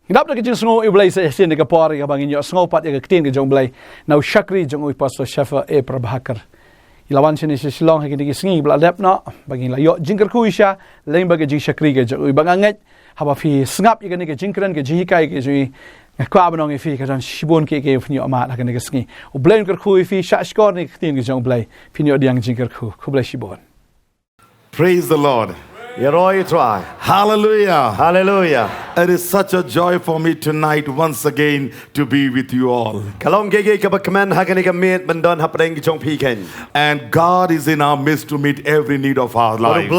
Ngap nak jing sngo U Blei se sin ka por ka bangin yo sngo pat ya ka tin ka jong Blei now shakri jong pastor Shepher Ps Mawlong ilawan sini si Shillong ha ki sngi bla lep no bangin la yo jingker kuisha leng baga jing shakri ka jong banganget haba fi snap ya ka jingkran ka jikai ka jui kwa banong fi ka dan shibon ke fi ama la ka sngi U Blei ker kui fi sha skor ni tin ka jong Blei fi ni odiang jingker ku Blei shibon. Praise the Lord. Hallelujah. Hallelujah. It is such a joy for me tonight once again to be with you all. And God is in our midst to meet every need of our lives.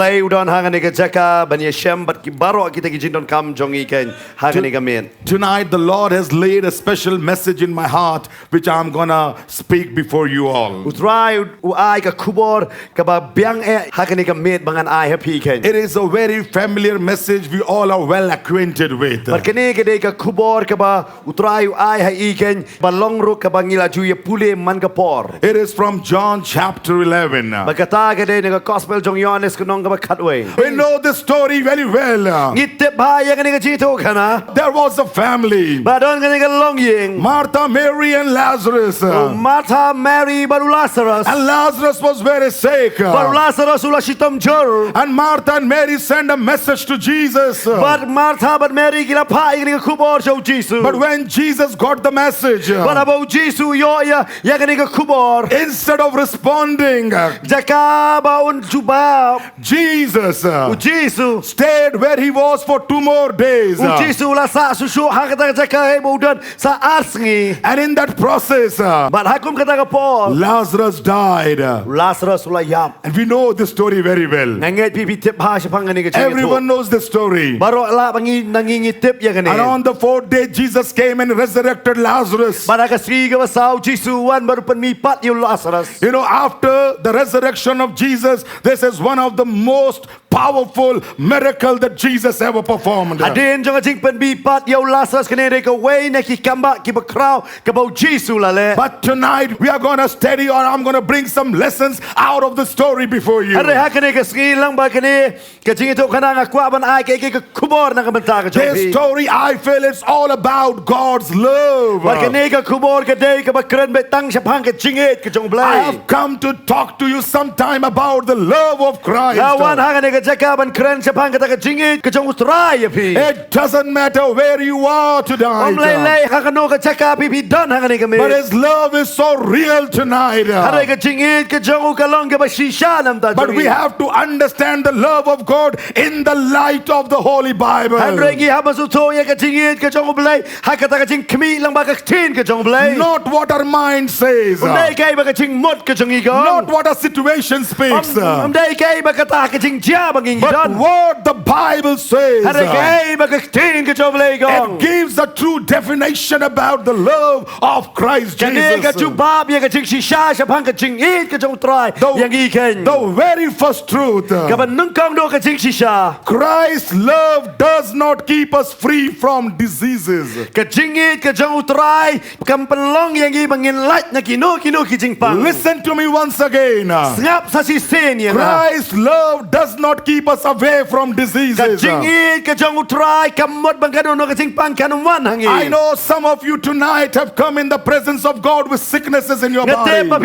Tonight the Lord has laid a special message in my heart which I'm going to speak before you all. It is a very familiar message we all are well acquainted with. It is from John chapter 11. We know the story very well. There was a family, Martha, Mary and Lazarus. And Lazarus was very sick. And Martha and Mary sent a message to Jesus. But when Jesus got the message, instead of responding, Jesus stayed where he was for 2 more days. And in that process, Lazarus died. And we know the story very well. Everyone knows the story. And on the 4th day, Jesus came and resurrected Lazarus. You know, after the resurrection of Jesus, this is one of the most powerful miracle that Jesus ever performed. But tonight we are going to study, or I'm going to bring some lessons out of the story before you. This story, I feel it's all about God's love. I have come to talk to you sometime about the love of Christ. It doesn't matter where you are tonight, but His love is so real tonight. But we have to understand the love of God in the light of the Holy Bible. Not what our mind says, not what our situation speaks, but what the Bible says. It gives a true definition about the love of Christ Jesus. The very first truth, Christ's love does not keep us free from diseases. Listen to me once again. Christ's love does not keep us away from diseases. I know some of you tonight have come in the presence of God with sicknesses in your body. But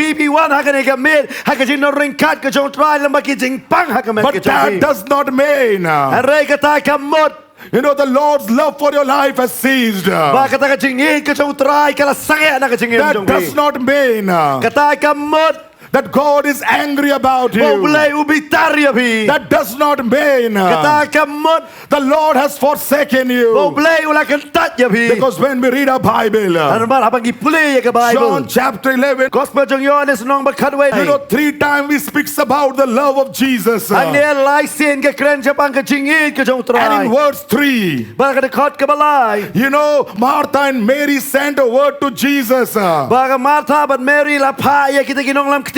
that does not mean, you know, the Lord's love for your life has ceased. That does not mean that God is angry about you. That does not mean the Lord has forsaken you. Because when we read our Bible, John chapter 11, you know, 3 times we speaks about the love of Jesus. And in verse 3, you know, Martha and Mary sent a word to Jesus.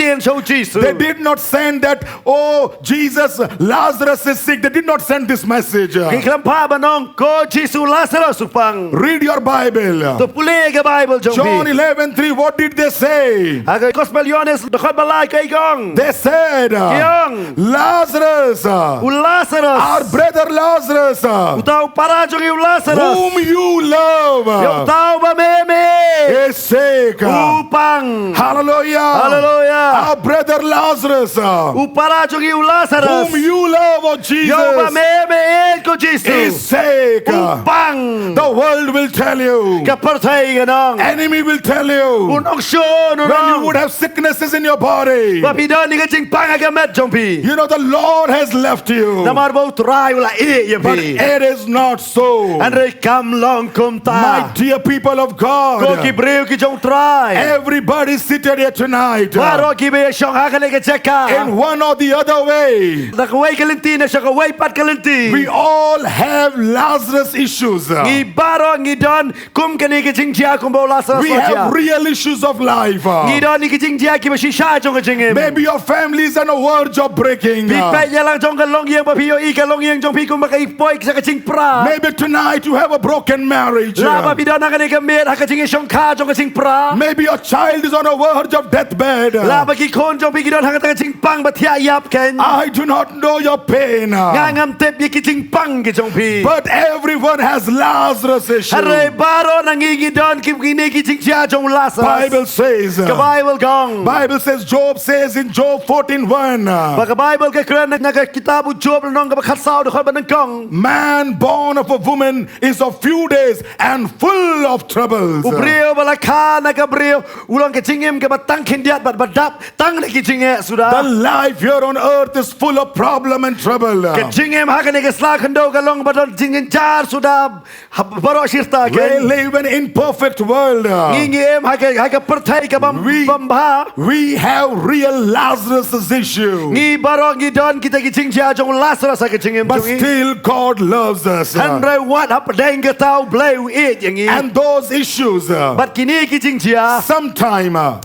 Kien Show Jesus. They did not send that, oh, Jesus, Lazarus is sick. They did not send this message. Kiklam pa banong ko Jesus Lazarus upang. Read your Bible. To puli ke Bible jong John pi. 11:3, what did they say? Aga Gospel Yohanes dekat balai kai gong. They said, Kiong. Lazarus, U Lazarus. our brother Lazarus, Utau para jong u Lazarus. whom you love, Yung tao ba meme. is sick. Upang. Hallelujah. Hallelujah. Our brother Lazarus, U para jong u Lazarus. whom you love, oh Yung ba Jesus, meme ko is Jesus. sick. Upang. The world will tell you, Kapertay ganong. enemy will tell you, Unong syon when you unong. would have sicknesses in your body. Papidan ni kajing pangagamet jong pi. You know, the Lord has left you. Namar bau try wala ya But pi. it is not so. Andre kam long kum My ta. dear people of Ko ki God, breu ki jong try. everybody seated here tonight, Waro ki be shong ha ka in cheka. one or the other way, Da kawai kalinti na siya kawai pat kalinti. we all have Lazarus issues. Ngi baro ngi don kum kani ki jing jia kum bau lasa We have real issues of life. Ngi don ni ki jing jia ki ba shisha jong ka jing. Maybe your family is on the verge of breaking. Pi pe ya lang jong ka long yang ba pi yo i ka long yang jong pi kum ba ka ipoi sa ka jing pra. Maybe tonight you have a broken marriage. La ba pi don na ka ni ka met ha ka jing shong ka jong ka jing pra. Maybe your child is on the verge of deathbed. La ba ki kon jong pi ki don ha ka jing pang ba tia yap ken. I do not know your pain, Nga ngam tep ye ki jing pang ki jong pi. but everyone has Lazarus issue. Hare baro nangingi don ki kini ki jing jia jong lasa. Bible says. Ka Bible gong. Bible says, Job says in Job 14:1, Baka Bible ka kren na ka kitabu Job nong ka bakhasaw de khol ban kong. man born of a woman is of few days and full of troubles. Ubriyo bala ka na ka briyo ulang ka jingem ka batang kindiat bat badap tang na ki jinge The sudah. life here on earth is full of problem and trouble. Ka jingem ha ka ni ka sla khando ka long badon jingen jar sudah baro shirta We ken. live in an imperfect world. Ngingi em ha ka perthai ka bam bha. We have real Lazarus issue. Ngi baro ngi don kita ki jing jia jong Lazarus ka jingem But jongi. still God loves us. Andre wat hap deng ka tau bleu it yang i. And those issues Bat kini ki jing jia sometime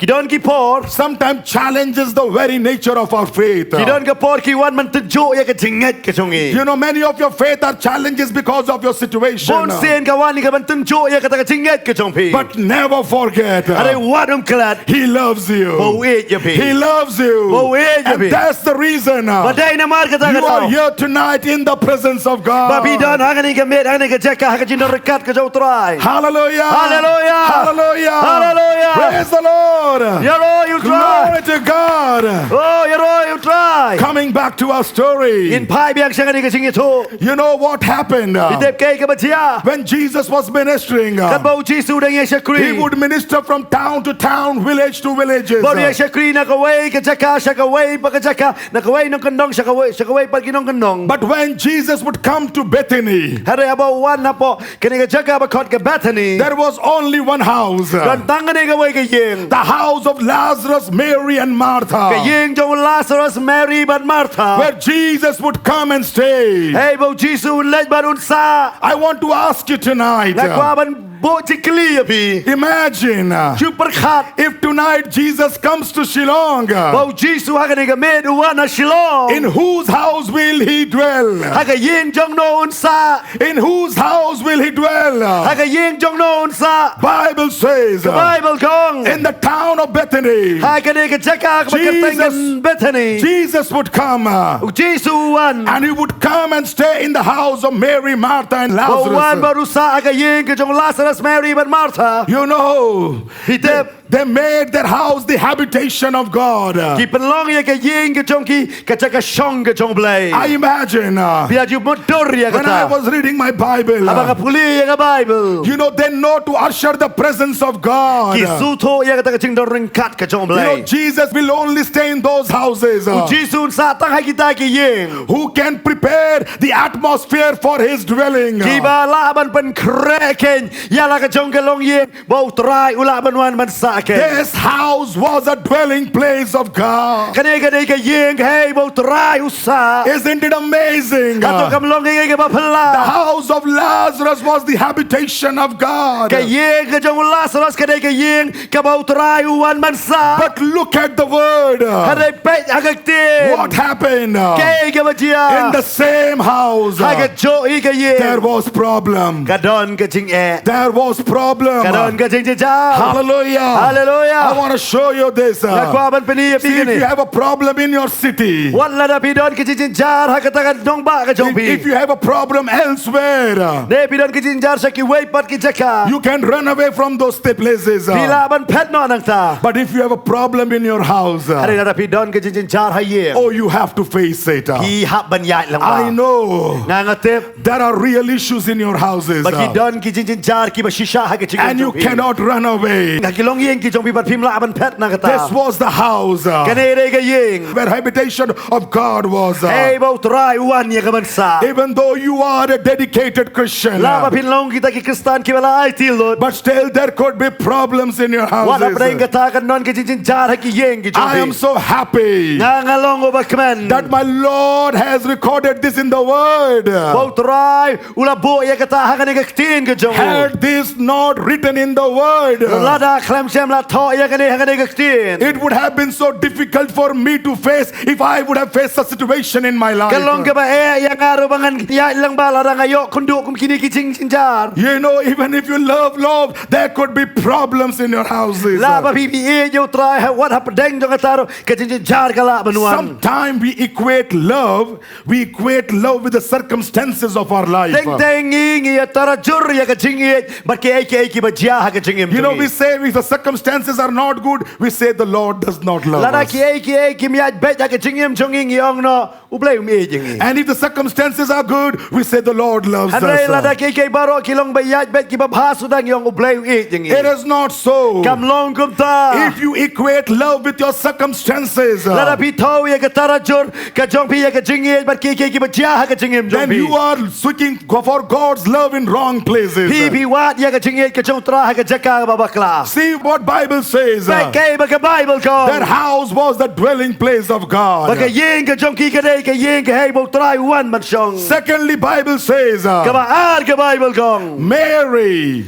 Kidon ki por. sometimes challenges the very nature of our faith. Kidon ka por ki wan man tujo ya ka jinget ka jongi. You know, many of your faith are challenges because of your situation. Bon sen ka wan ni ka man tujo ya ka ta ka jinget ka jongpi. But never forget, Are wadum klat. He loves you. Bo it ya pi. He loves you. Bo it ya And pi. that's the reason Badai na mar ka ta you ka are tau. here tonight in the presence of God. Babi don ha ka ni ka met ha ni ka jeka ha ka jindo rekat ka jau try. Hallelujah. Hallelujah. Hallelujah. Hallelujah. Praise the Lord. Yaro you try. Glory to God. Oh yaro you try. Coming back to our story. In pai biang sang ni ka jing itu. You know what happened? Itep kay ka batia. When Jesus was ministering, Kan bau Jisu dang ya he shakri. would minister from town to town, village to villages. Bau ya shakri na kawai ka jeka sya kawai pa ka jeka na kawai nong kandong sya kawai pa kinong kandong. But when Jesus would come to Bethany, Hari aba wan na po kani ka jeka ba kot ka Bethany. there was only one house. Dan tangan ni kawai ka yeng. The house of Lazarus, Mary, and Ka Martha, yeng jong Lazarus, Mary, but Martha. where Jesus would come and stay. Hey bau Jisu lej barun sa. I want to ask you tonight, Na kwa ban bo chikli api. imagine Super khat. if tonight Jesus comes to Shillong, Bau Jisu ha kani ka med uwan na Shillong. in whose house will he dwell? Ha ka yeng jong no unsa. In whose house will he dwell? Ha ka yeng jong no unsa. Bible says, Bible kong. in the town of Bethany, Ha kani ka jeka ka Jesus- Bethany. Jesus would come Jisu wan. and he would come and stay in the house of Mary, Martha, and Wan Lazarus. baru sa aga yeng ka jong Lazarus, Mary, but Martha. You know, Hitep. they made their house the habitation of God. Ki penlong ya ka yeng ka jong ki ka jeka shong ka jong blay. I imagine Biar ju motor ya when I kata. was reading my Bible, Abang ka puli ya ka Bible. you know, they know to usher the presence of God. Ki suto ya kata ka jing doreng kat ka jong You know, blay. Jesus will only stay in those houses Jisu sa tang hai kita ki yeng. who can prepare the atmosphere for his dwelling. Ki ba laban pen kreken ya yala ka jong ka long yeng bo trai ula banwan man sa ke This house was a dwelling place of God. kane ka yeng hey bo trai usa Isn't it amazing? kato kam long yeng ka ba The phala house of Lazarus was the habitation of God. ka yeng ka jong Lazarus kane ka yeng ka bo trai uwan man sa But look at the word. kane pe agaktin What happened? ke ka ba In the same house, ha jo i ka there yeng was problem. ka don ka jing There was problem. ka don ka jing ja Hallelujah. hallelujah I want to show you this. ka kwa ban pani See, if you have a problem in your city, wala na pidon ka jing jar ha ka ta dong ba ka jong if pi you have a problem elsewhere, ne pidon ka jing jar sa ki wei pat ki jaka you can run away from those places. pila ban pet no nang ta But if you have a problem in your house, hari na pidon ka jing jar ha ye oh, you have to face it. ki hap ban yai lang I ba know nga ngatep there are real issues in your houses, ba ki don ki jing jar ki ba shisha ha ka jing and you cannot run away. nga ki long yeng ki jong pi pat pim la ban pet na ka ta This was the house kane re ka yeng where habitation of God was. hey bo trai wan ye ka ban sa Even though you are a dedicated Christian, la ba pin long kita ki kristan ki wala ai til lot but still there could be problems in your wala preng ka houses. ta ka non ki jing jar ha ki yeng ki jong I am pi so happy nga long ba kmen that my Lord has recorded this in the Word. bo trai ula bo ye ka ta ha ka ne ka tin ka jong Had this not written in the Word, la da khlem sem la tho ye ka ne ha ka ne ka tin it would have been so difficult for me to face if I would have faced a situation in my life. kalong ka ba yang aro bangan ya lang ba la ngayo kundo kum kini ki jing jar You know, even if you love, there could be problems in your houses. la ba bi e yo try what happened deng jong taro ka jing jar ka la banuan Sometimes we equate love with the circumstances of our life. deng deng ngi ya tara jur ya ka jing ba ke ki ba ja ha ka jing You know, we say if the circumstances are not good, we say the Lord does not love la da us. ki mi ya bet ya ka jing jong ngi yong no u blei mi jing And if the circumstances are good, we say the Lord loves Hanay la da us. ki baro ki long ba ya bet ki ba bhasu dang yong u blei jing It is not so. kam long kum ta If you equate love with your circumstances, la da pi tho ya ka tara jur ka jong pi ya ka jing ba ki ba ja ha ka jing jong then pi you are seeking for God's love in wrong places. pi wat ya ka jing ka jong tra ha ka jaka ba bakla See what Bible says. ba ke ba ka bible ko That house was the dwelling place of God. ba ka yeng ka jong ki ka dei ka yeng ka hey bo trai wan man shong Secondly, Bible says ka ba ar ka bible kong Mary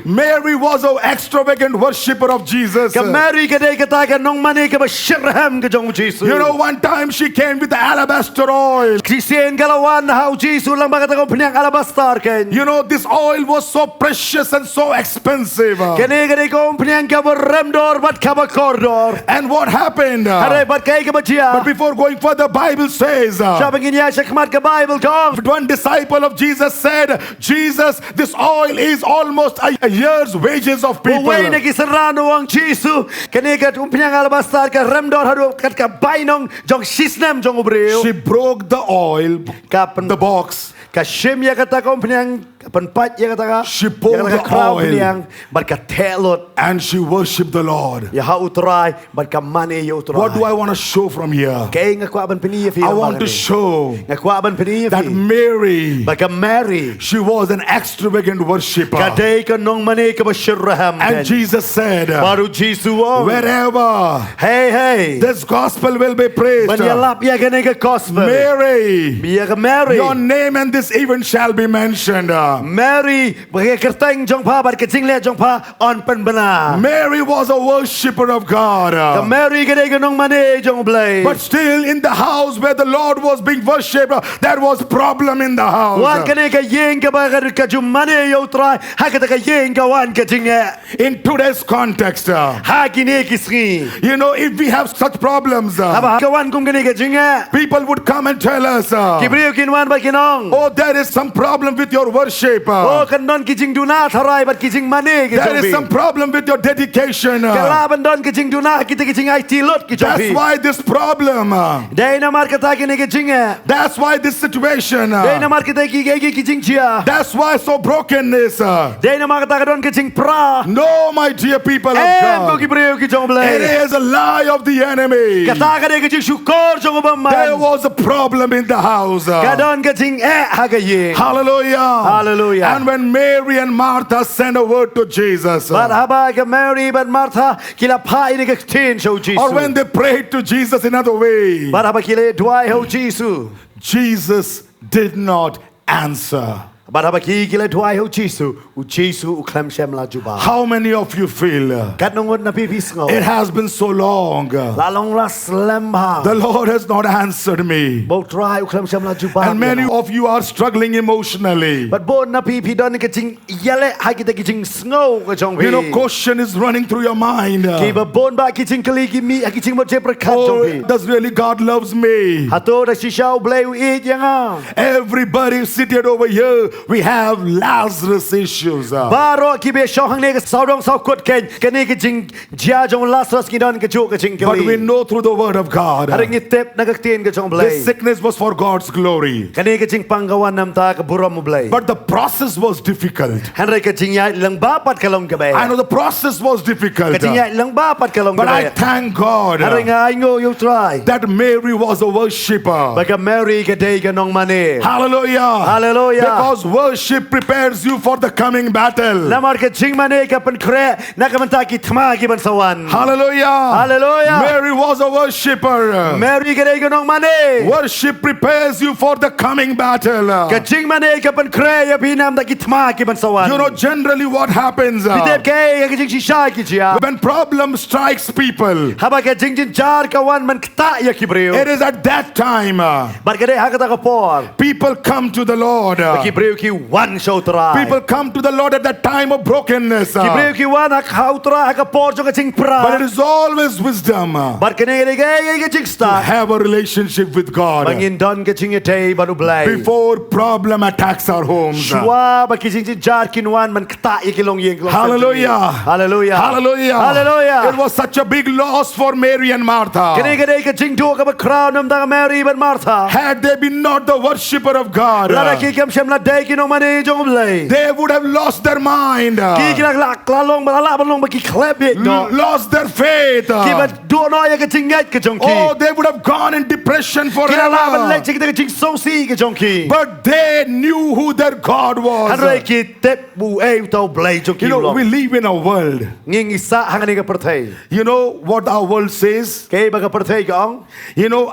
Mary was an extravagant worshipper of Jesus. ka Mary ka dei ka ta ka nong mani ka ba Shepher ka jong Jesus You know, one time she came with the alabaster oil. Christian galawan how Jesus lang ba ka ta ko pnyang alabastar ken You know, this oil was so precious and so expensive. kani ka dei ko pnyang ka ba remdor bat ka ba kordor And what happened? Hare bat kay ka ba jiya But before going further, Bible says Sabi niya shakmat ka Bible kong one disciple of Jesus said, Jesus, this oil is almost a year's wages of people. Uway na kisarano ang Jesus kani ka pnyang alabastar ka remdor hado kat ka bainong jong sisnem jong ubreo She broke the oil, kapan the box. Kashim ya kata ko pnyang panpat ya kata ka She poured the oil. pnyang bar ka telot And she worshipped the Lord. ya ha utray bar ka mani ya utray What do I want to show from here? kay nga kwa ban piniya fi I want to show nga kwa ban piniya that fi Mary, bar ka Mary she was an extravagant worshipper. kadai ka nong mani ka ba Shiraham And Jesus said, baru Jesus wherever hey this gospel will be preached, Banyalap ya kani ka gospel Mary, biya ka Mary your name and this event shall be mentioned. Mary bagi kerteng jong pa bar ka jingle jong pa on pen bana Mary was a worshipper of God. ka Mary kadai ka nong mani jong blay But still in the house where the Lord was being worshipped, there was problem in the wan house. kani ka yeng ka ba ka jum mani yo try ha ka ka yeng ka wan ka jingle In today's context, ha kini kisri you know, if we have such problems, aba ka wan kum kani ka jingle people would come and tell us, kibriyo kinwan ba kinong oh, there is some problem with your worship. oh kan don ki jing duna tharai bat ki jing mani ki There is some jong problem with your dedication. kalaban don ki jing duna kita ki jing ai tilot ki jong That's why this problem. dai na mar ka ta kini ka jingle That's why this situation. dai na mar ka ta ki ki jing chia That's why so brokenness. dai na mar ka ta ka don ki jing pra No, my dear people of ko God. ki briyo ki jong It blay is a lie of the enemy. kata ka de ki jing shukor jong ba There man was a problem in the house. ka don ka jing ha hagaye. Hallelujah. Hallelujah. And when Mary and Martha sent a word to Jesus, But haba ka Mary but Martha kila pai ni ka tin show Jesus. or when they prayed to Jesus in another way, But haba kila duai ho Jesus. Jesus did not answer. But haba kila duai ho Jesus. U Jesus u klam shem la juba. How many of you feel Kat nong na pi pisngo. it has been so long? La long la slam ha. The Lord has not answered me. Bo try u klam shem la juba. And many of you are struggling emotionally. But bo na pi don ka jing yale ha kita ki jing snow ka jong pi. You know, question is running through your mind. Ki ba bon ba ki jing kali ki mi ki jing mo je prakat Oh, jong pi. does really God loves me? Hato da shisha u blei u eat yang ah. Everybody seated over here, we have Lazarus issues. Baro ki be shohang ne ka saudong sau kot ken kani ki jing jia jong Lazarus ki don ka ju ka jing But we kali. know through the word of God, Haring itep na ka tin ka jong blei. this sickness was for God's glory. Kani ka jing panggawan nam ta ka buram mo blei. But the process was difficult. Hanray ka jing ya lang bapat ka long ka ba. I know the process was difficult. Ka jing ya lang bapat ka long ka But I ba. thank God Haring ay ngo you try. that Mary was a worshiper. Baka Mary ka day ka nong mani. Hallelujah. Hallelujah. Because worship prepares you for the coming battle. Namar ka jing mani ka pen kre na ka manta ki thma ki ban sawan. Hallelujah. Hallelujah. Mary was a worshiper. Mary ka day ka nong mani. Worship prepares you for the coming battle. Ka jing mani ka pen kre ya pinam da ki thma ki ban sawan. You know, generally what happens Bidep ke ka jing shisha ki jia. when problem strikes people, Haba ka jing jar ka wan man kta ya ki breu. it is at that time Bar ka day ha ka ta ka por. people come to the Lord. Ki breu ki wan show try. People come to the Lord at that time of brokenness. Ki breu ki wan ha ka utra ha ka por jo ka jing pra. But it is always wisdom to Bar ka ne ka jing sta. have a relationship with God Bangin don ka jing te banu blai. before problem attacks our homes. Shwa ba ki jing jar kin wan man kta ya ki long yeng. Hallelujah. Hallelujah. Hallelujah. Hallelujah. It was such a big loss for Mary and Martha. Kani ka day ka jing do ka ba crown nam da Mary but Martha. Had they been not the worshipper of God, Lara ki kam shem la day ki no mani jong blai. they would have lost their mind, Ki kira la klalong ba la ba long ba ki klep it no. lost their faith. Ki ba do no ya ka jing ngat ka jong Oh, ki. they would have gone in depression Kira la ba le forever. jing ka jing so si ka jong ki. But they knew who their God Hanray was. ki tep bu e tau blai jong ki You know, long. we live in a world. Nging isa hangani ka perthai. You know what our world says? Kay ba ka perthai ka ong. You know,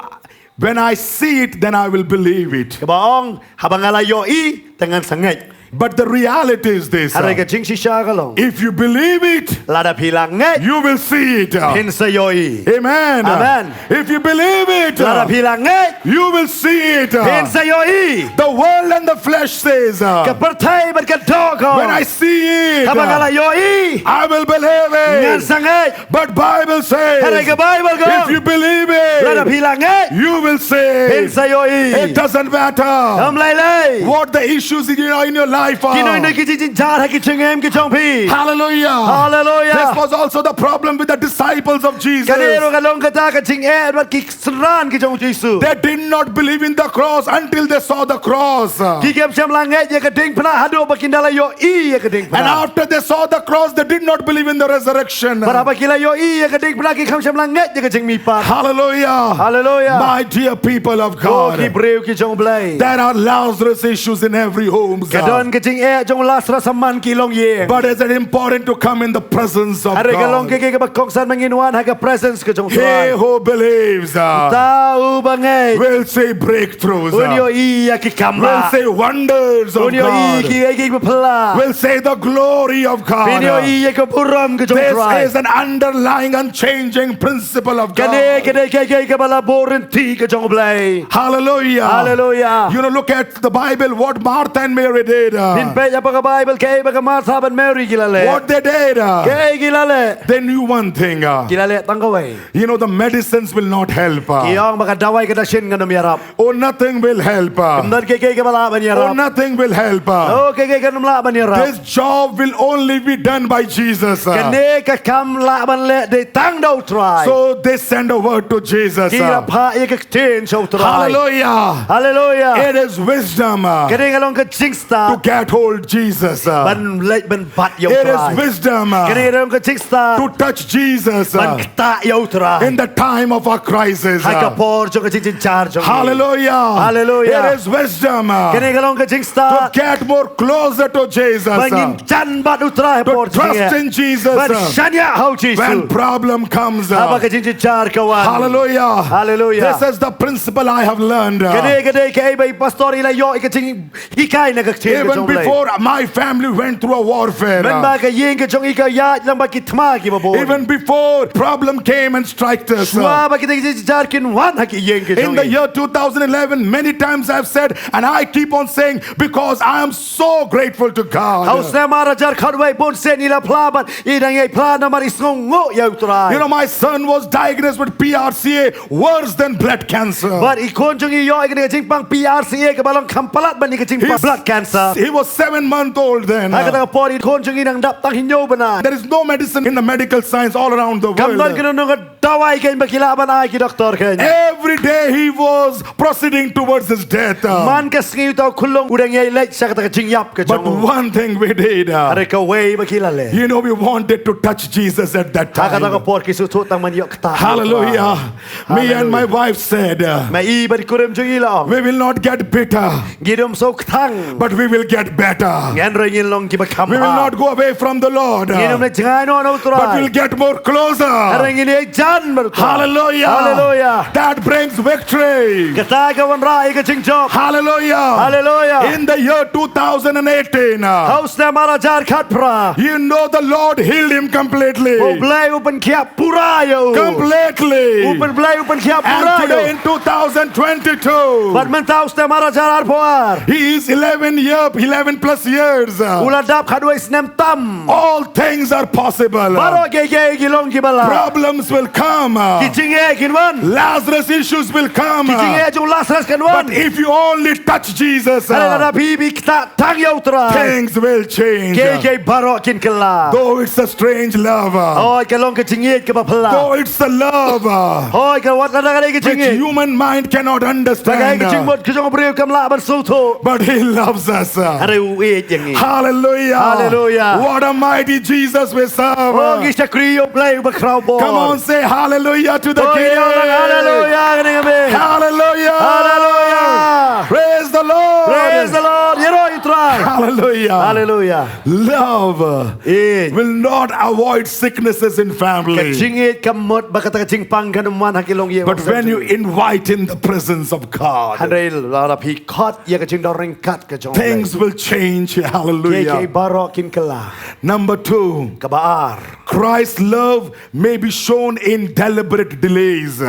when I see it, then I will believe it. Ka ba ong habang alayo I tangan sangay. But the reality is this. Hanray ka jing shisha ka long. If you believe it, Lada pilang ngay. you will see it. Pin sa yo I. Amen. Amen. If you believe it, Lada pilang ngay. you will see it. Pin sa yo I. The world and the flesh says, Ka perthai ba ka dog ko. when I see it, Habang alayo I. I will believe Ngan it. sangay. But Bible Hanray says, ka Bible ko. if you believe Lada it, pilang ngay. you will Pin say sa yo I. it doesn't matter Am lay lay. what the issues in your life Kinoy na are. ki jing jar ha ki chingem ki chong pi. Hallelujah. Hallelujah. This was also the problem with the disciples of Jesus. Kanero ka long kata ka ching wat ki sran ki chong Jesu. They did not believe in the cross until they saw the cross. Ki kem cham langai ya ka ding phna hado ba kindala yo I ya ka ding And phna. after they saw the cross, they did not believe in the resurrection. Para ba kila yo I ya ka ding phna ki kam cham langai ya ka ching mi pa. Hallelujah. Hallelujah. My dear people of Ko ki God, breu ki chong blai. there are Lazarus issues in every home. Ka don ka ching jong lasra saman ki long ye. But is it important to come in the presence of Are ka long God? ke ka ba kong san manginwan ha ka presence ka chong He tran. who believes Tau bangai. will say breakthroughs, Unyo I ya ki will kamla. say wonders of Unyo I God, ki ai ki pla. will say the glory of Unyo God. I ya ka buram ka chong This tran. is an underlying, unchanging principle of Kane God. kane ke ka bala boren ti ka chong blai. Hallelujah. Hallelujah. You know, look at the Bible, what Martha and Mary did. Din pe ya pa ka Bible ke ba ka Martha ban Mary gilale. What they did. Ke gilale. They knew one thing. Gilale tangkawai. You know, the medicines will not help. Kiyong makadaway ka dashin nga namyarap. Oh, nothing will help. Kamdan ke ka bala ban Oh, yarap. nothing will help. Oh ke ka namla ban yarap. This job will only be done by Jesus. Kane ka kam la ban le de tang do try. So they send a word to Jesus. Kira pa ya ka tin so try. Hallelujah. Hallelujah. It is wisdom Kane ka long ka to jingsta. get hold Jesus. Ban le ban bat yo It try. is wisdom Kane ka long ka jingsta. to touch Jesus Ban kta yo try. in the time of our crisis. Ha ka por jong ka jingjynjar jong. Hallelujah. Hallelujah. It is wisdom Kani ka long ka jing to sta. get more closer to Jesus. Bangin chan bat utra por To trust in Jesus. Ban shanya how When Jesus. problem comes. Aba ka jingjynjar kawan. Hallelujah. Hallelujah. This is the principle I have learned. Kani ka bay pastor ila yo ka jing hikay na ka jing ka Even jong lay. before my family went through a warfare. Man ba ka ying ka jong ika ya lang ba kitma ki ba bo. Even before problem came and struck us. Shwa ba kita jingjynjar kin wan ha ki ying ka In the jong. year 2011, many times I've said, and I keep on saying, because I am so grateful to God. Haus na mara jar khatway bon sen ila plaban idang ay plan na maris ngo ya utray. You know, my son was diagnosed with PRCA, worse than blood cancer. But ikon jong iyo ay ka jing pang PRCA ka balong kampalat ba ni ka jing pang blood cancer. He was 7 months old then. Ay ka por ikon jong inang dap tang hinyo bana. There is no medicine in the medical science all around the Kamdan world. ka nung dawai kayo makilaban ay ki doktor kayo. Every day he was proceeding towards his death. Man ka singi utaw kulong udang ay late siya ka jing yap ka But jong. one thing we did, Are ka way makilale. you know, we wanted to touch Jesus at that Haka time. ka por ki sutut ang manyo kata. Hallelujah. Me and my wife said, Mai iban kurim jong ilaw. we will not get bitter, Gidom so ktang. but we will get better. Ngan ringin long ki bakam. We will not go away from the Lord, Gidom na jangano na but we'll utray. get more closer. Ringin ay jan marutray. Hallelujah. Hallelujah. That brings victory. Kata ka wan rai ka jing job. Hallelujah. Hallelujah. In the year 2018, Haus na mara jar khatpra. you know the Lord healed him completely. U Blei U upan kia purayo. Completely. Upan Blei upan kia And today purayo. in 2022, But man taus na mara jar arpoar. he is 11 plus years. Ula dap khatway snem tam. All things are possible. Baro ge gilong ki bala. Problems will come. Ki jing e kin wan. Lazarus issues will come. Ki jing e jong lasras kan wan. But if you only touch Jesus, Ala na bibi kita tang ya utray. things will change. Ge baro kin kala. Though it's a strange love, Hoy ka long ka jing e ka bapala. though it's a love Hoy ka wat na ka which jing e. human mind cannot Bagay understand, ka jing mot ka jong breu kam la ban suto. but he loves us. Are u e jing e. Hallelujah. Hallelujah. What a mighty Jesus we serve. Oh, gisha kriyo play ba kraw bo. Come on, say hallelujah to the Oh, King. hallelujah, kani kami. Hallelujah. Hallelujah. Praise the Lord. Praise the Lord. Yero you try. Hallelujah. Hallelujah. Love Eh. will not avoid sicknesses in family. Kajingit kamot baka ta kajing pang kanuman hakilong ye. But when you invite in the presence of God, Handel lara pi kat ye kajing doring kat kajong. things will change. Ye Hallelujah. barok kin kala. Number 2, Kabaar. Christ's love may be shown in deliberate delays.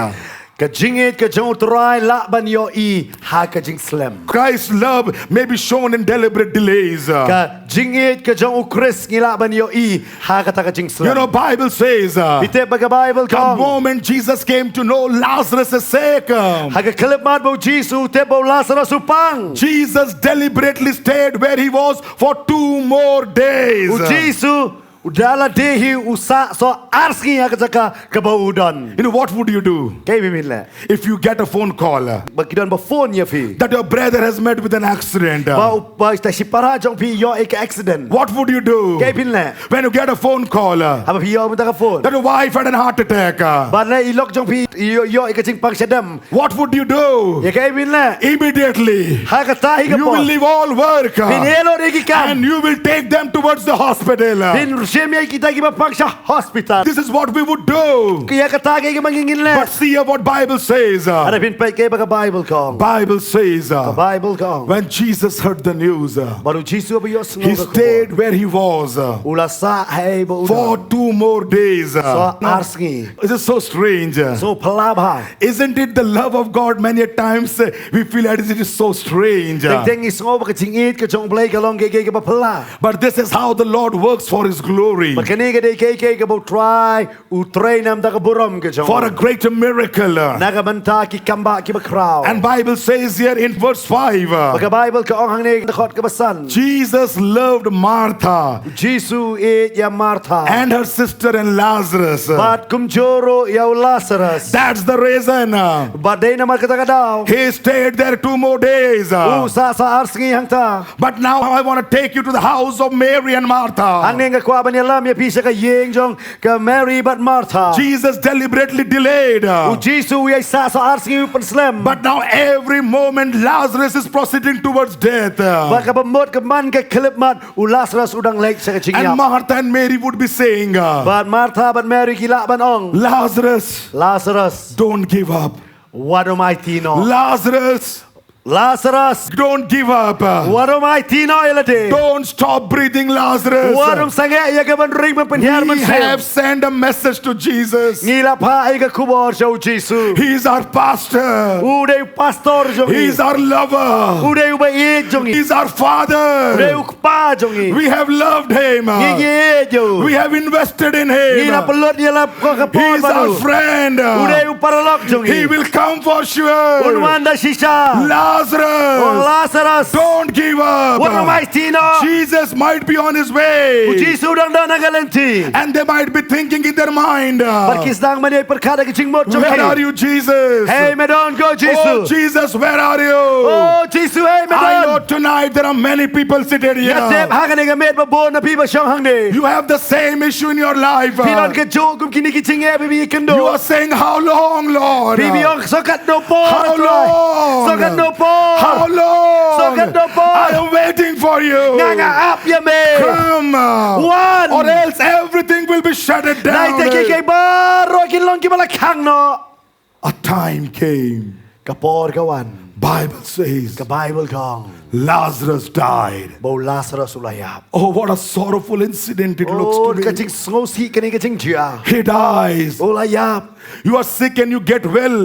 Kajingit kajong try la ban yo I ha kajing slam. Christ's love may be shown in deliberate delays. Kajingit kajong ukris ngila ban yo I ha kata kajing slam. You know, Bible says, Bite baga Bible the kong. moment Jesus came to know Lazarus is sick, Haga kalipmat bo Jisu te bo Lazarus upang. Jesus deliberately stayed where he was for 2 more days. U Jisu udala dehi usa so arski haga jaka kabaudan. You know, what would you do Kay bimile. if you get a phone call Bagidan ba phone ya fi. that your brother has met with an accident? Ba ista si para jong pi yo ek accident. What would you do Kay binle. when you get a phone call that Haba pi yo mo ka phone. your wife had a heart attack? Ba na ilok jong pi yo ek jing pang sadam. What would you do? Ya kay binle. Immediately, Haga tahi ka you po. will leave all work Pinelo regi kam. and you will take them towards the hospital. Pin shemya kita ki ba pang sa hospital. This is what we would do. Kaya katagay ka mangingin le. But see what Bible says. Ano pin pa kay baga Bible kong. Bible says Bible kong. when Jesus heard the news, Baru Jisu ba yo he stayed where he was Ula sa hay bo for 2 more days. So arsngi. This is so strange. So palabha. Isn't it the love of God? Many a times we feel that it is so strange. Deng is ngo ba kachingit ka jong play ka long kay ka ba pala. But this is how the Lord works for his glory. Magkani ka day kay ka bo try u try nam da ka burom ka jong. For a greater miracle. Nagamanta ki kamba ki ba kraw. And Bible says here in verse 5, Baga Bible ka ong hangni dakot ka basan. Jesus loved Martha Jisu e ya Martha. and her sister and Lazarus. Bat kumjoro ya Lazarus. That's the reason But day naman kata ka daw. he stayed there 2 more days. Sa arsngi hangta. But now I want to take you to the house of Mary and Martha. Ang nga kwa ba ban ya lam ya pi sa ka yeng jong ka Mary but Martha Jesus deliberately delayed. u Jesus ya sa so ars ngi pen slem But now every moment Lazarus is proceeding towards death. ba ka bamot ka man ka klip mat u Lazarus udang lek sa ka And jingjap Martha and Mary would be saying, but Martha but Mary kila ban ong Lazarus, Lazarus don't give up. wado mai tino Lazarus, Lazarus don't give up. wado mai tino elade Don't stop breathing, Lazarus. wadom sange ya ka ban ring man penhiar man We sem have sent a message to Jesus. ngila pa ai ka kubor sa Jesus He is our pastor. ude pastor jong He is our lover. ude ba e jong He is our ude father. pa jong We have loved him. ngi jo We have invested in ngila him. pelot ya la ko ka He por is our baru friend. ude paralok jong He will come for sure. unwanda shisha Lazarus, Lazarus don't give up. wado mai tino Jesus might be on his way. Jesus udang dan nagalenti And they might be thinking in their mind, Perkis dang mani perkada ke jingmot jong where are you, Jesus? Hey medon go Oh, Jesus Jesus, where are you? Oh Jesus hey I know medon tonight there are many people seated ya tep here. ha ka ne met ba bon na pi ba shang hang de You have the same issue in your life. Pilan ke jo kum kini ki jinge bibi You kendo are saying, how long, Lord? bibi ong sokat no po How long? sokat no po How long? Sokat no po I am waiting for you. nganga up ya me Come. one Or else everything will be shut nai down. te ke ke ba ro kin long ki bala khang no A time came. kapor kawan Bible says ka Bible kong Lazarus died. bo Lazarus ulayap Oh, what a sorrowful incident it looks oh to ka me. jing sngo si ka ne ka jing jia He dies. ulayap You are sick and you get well.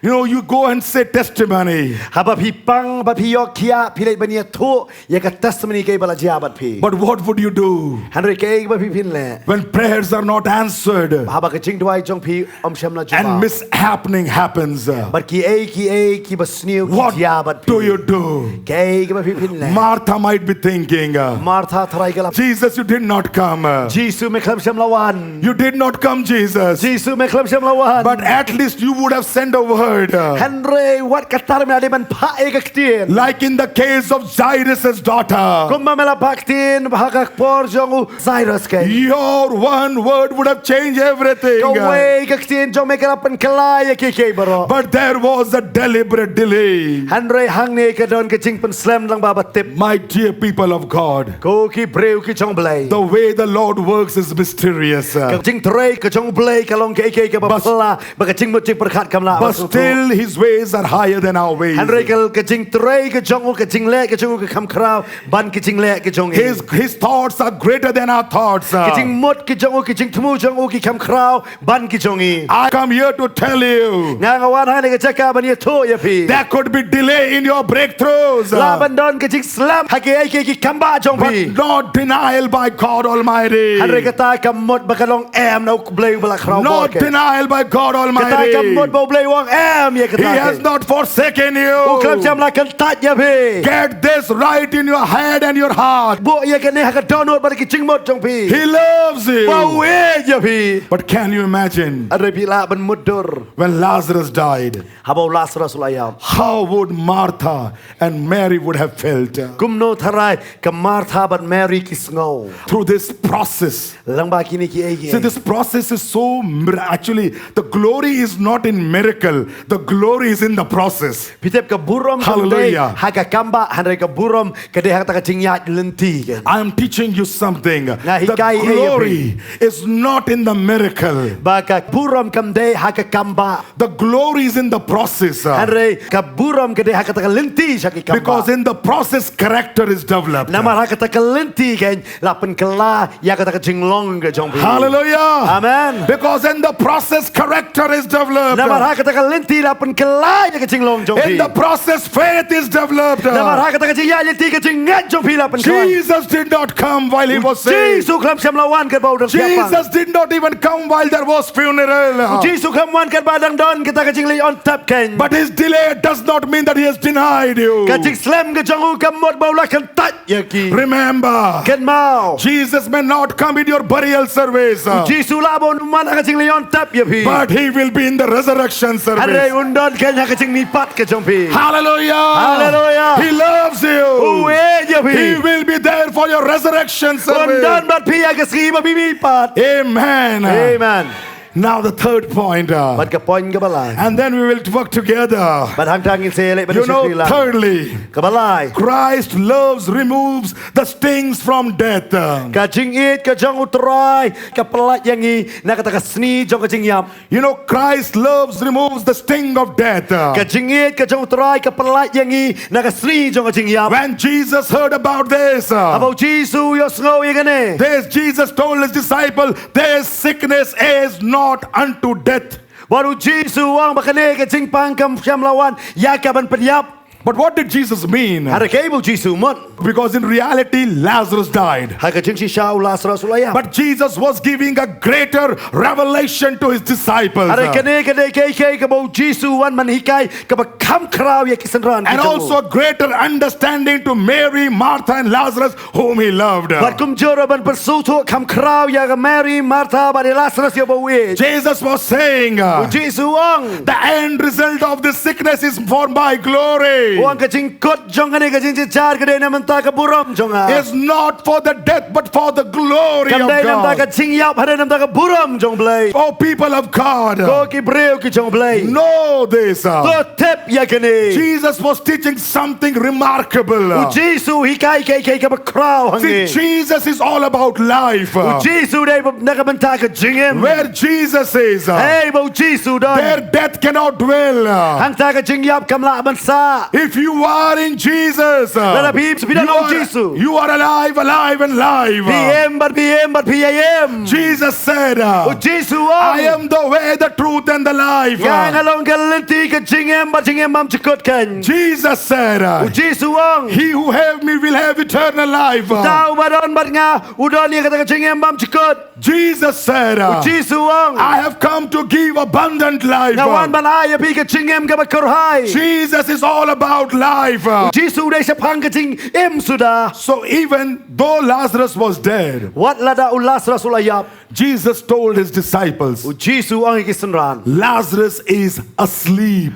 You know, you go and say testimony. haba pi pang ba pi yok kia pi le bania thu ya ka testimony ke bala jia bat pi But what would you do Henry ke ba pi pin le when prayers are not answered haba ka jing duai jong pi sham na and juma mishappening happens? but ki ba snew What ki jia bat pi do you do? ke ba pi pin le Martha might be thinking, Martha tharai ka la Jesus, you did not come. Jesus me khlam sham lawan You did not come, Jesus. Jesus me khlam sham lawan But at least you would have sent a word. Henry what katar me ade ban pha e ka ktien Like in the case of Jairus' daughter. kumma mela paktin ba ka por jong Cyrus ke Your one word would have changed everything. ka we ka ktien jong me ka pan kala ya ke baro But there was a deliberate delay. Henry hang ne ka don ka jing pan slam lang ba tip My dear people of God, ko ki breu ki jong blai the way the Lord works is mysterious. ka jing tre ka jong blai ka long ke ba pala ba ka jing mo jing perkhat kam la But still, his ways are higher than our ways. Henry ka jing tre ka jong ka jing le ka jong ka kham khrao ban ki jing le ka jong His thoughts are greater than our thoughts. ka jing mot ki jong ki jing thmu jong ki kham khrao ban ki jong I come here to tell you nga nga wan ha ne ka chaka ban ye tho ya pi there could be delay in your breakthroughs, la ban don ka jing slam ha ke ki kam ba jong pi but not denial by God Almighty. Henry ka ta ka mot ba ka long em na blai ba la khrao Not denial by God ka ta ka Almighty. mot ba blai wang em ye ka He ta has not forsaken u kham you. cham la kan tat ya pi Get this right in your head and your heart. bo ye ka ne ha ka download ba ki jing mot jong pi He loves ba you. we ya pi But can you imagine Henry pi la ban mudur when Lazarus died? habo Lazarus ulayam How would Martha and Mary would have felt kumno tharai ka Martha but Mary ki sngo through this process? lang ba kini ki ai See, this process is so actually the glory is not in miracle. The glory is in the process. pitep ka burom Hallelujah. ha ka kamba Henry ka burom ka de ha ta ka jing ya lenti ke I am teaching you something. The hikai glory is not in the miracle. ba ka burom kam de ha ka kamba The glory is in the process. Henry ka burom ka de ha ka ta ka lenti sa ki kamba Because in the process, character is developed. nama ha ka ta ka lenti ke la pen kala ya ka ta ka jing long ka jong pi Hallelujah. amen Because in the process, character is developed. nama ha ka ta ka lenti la pen kala ya ka jing long jong pi In the process, faith is developed. nama ha ka ta ka jing ya lenti ka jing ngat jong pi la pen kala Jesus did not come while he was sick. Jesus kham sham lawan ka bau dang Jesus did not even come while there was funeral. Jesus kham wan ka ba dang don kita ka jing li on tap ken But his delay does not mean that he has denied you. ka jing slam ka jong u ka mot bau la kan tat ya ki Remember, ken mau Jesus may not come in your burial service, Jesus la bon man ka jing li on tap ya pi but he will be in the resurrection service. Henry Kadai undon kanya kecing nipat ke jompi. Hallelujah. Hallelujah. He loves you. Uwe je pi. He will be there for your resurrection service. Undon bat pi ke skriba bibi pat. Amen. Amen. Now the third point. Bat ke poin ke balai. And then we will work together. Bat hang tangin selek bat You know, syukri lang. thirdly, Ke balai. Christ loves, removes the stings from death. Ka jing it ke jong utrai ke pelat yang i nak kata ke seni jong ke jing yap. You know, Christ loves, removes the sting of death. Ke jing it ke jong utrai ke pelat yang i nak ke seni jong ke jing yap. When Jesus heard about this, Abau Jisu yo sngau ye kene. this Jesus told his disciple, their sickness is not unto death. Baru Jisu wang bakane ke jing pangkam syam lawan ya ke ban penyap. But what did Jesus mean? Ada ke ibu Jisu mon. Because in reality, Lazarus died. Ha ke jing shisha ulas rasulaya. But Jesus was giving a greater revelation to his disciples. Ada kene ke bau Jisu wan man hikai ke bakam krau ye kisenran. And also a greater understanding to Mary, Martha and Lazarus whom he loved. Bat kum jora ban persutu kam krau ya ke Mary Martha ban Lazarus yo bau ye. Jesus was saying, Jisu wang. the end result of this sickness is for my glory. Wang ke jing kot jong kene ke jing jar ke dena menta ke buram jonga. It's not for the death but for the glory of Kam dena menta ke God. jing yap hade menta ke buram jong blai. Oh, people of God, Ko ki breu ki jong blai. know this. To tep ya kene. Jesus was teaching something remarkable. Jisu hikai ke bakrau See, hangi. Jesus is all about life. Jisu dai nak menta ke jingem. Where Jesus is, Hey bau Jisu there dan. death cannot dwell. Hang ta ke jing yap kam la ban sa. If you are in Jesus, Let us be you know are, Jesus. you are alive, alive and live. PM but PM. Jesus said, Jisu I wang. am the way, the truth and the life. Yang along ke lenti ke jingem but jingem mam cekut kan. Jesus said, Jisu wang. he who have me will have eternal life. Tahu badon bat nga udon ye kata ke jingem mam cekut. Jesus said, Jisu wang. I have come to give abundant life. Ngawan ban ay pi ke jingem ke bakurhai. Jesus is all about life. Jisu dai sepang ke jing em sudah. So even though Lazarus was dead, Wat lada ulas rasulayap. Jesus told his disciples, Jisu ang ikisenran. Lazarus is asleep.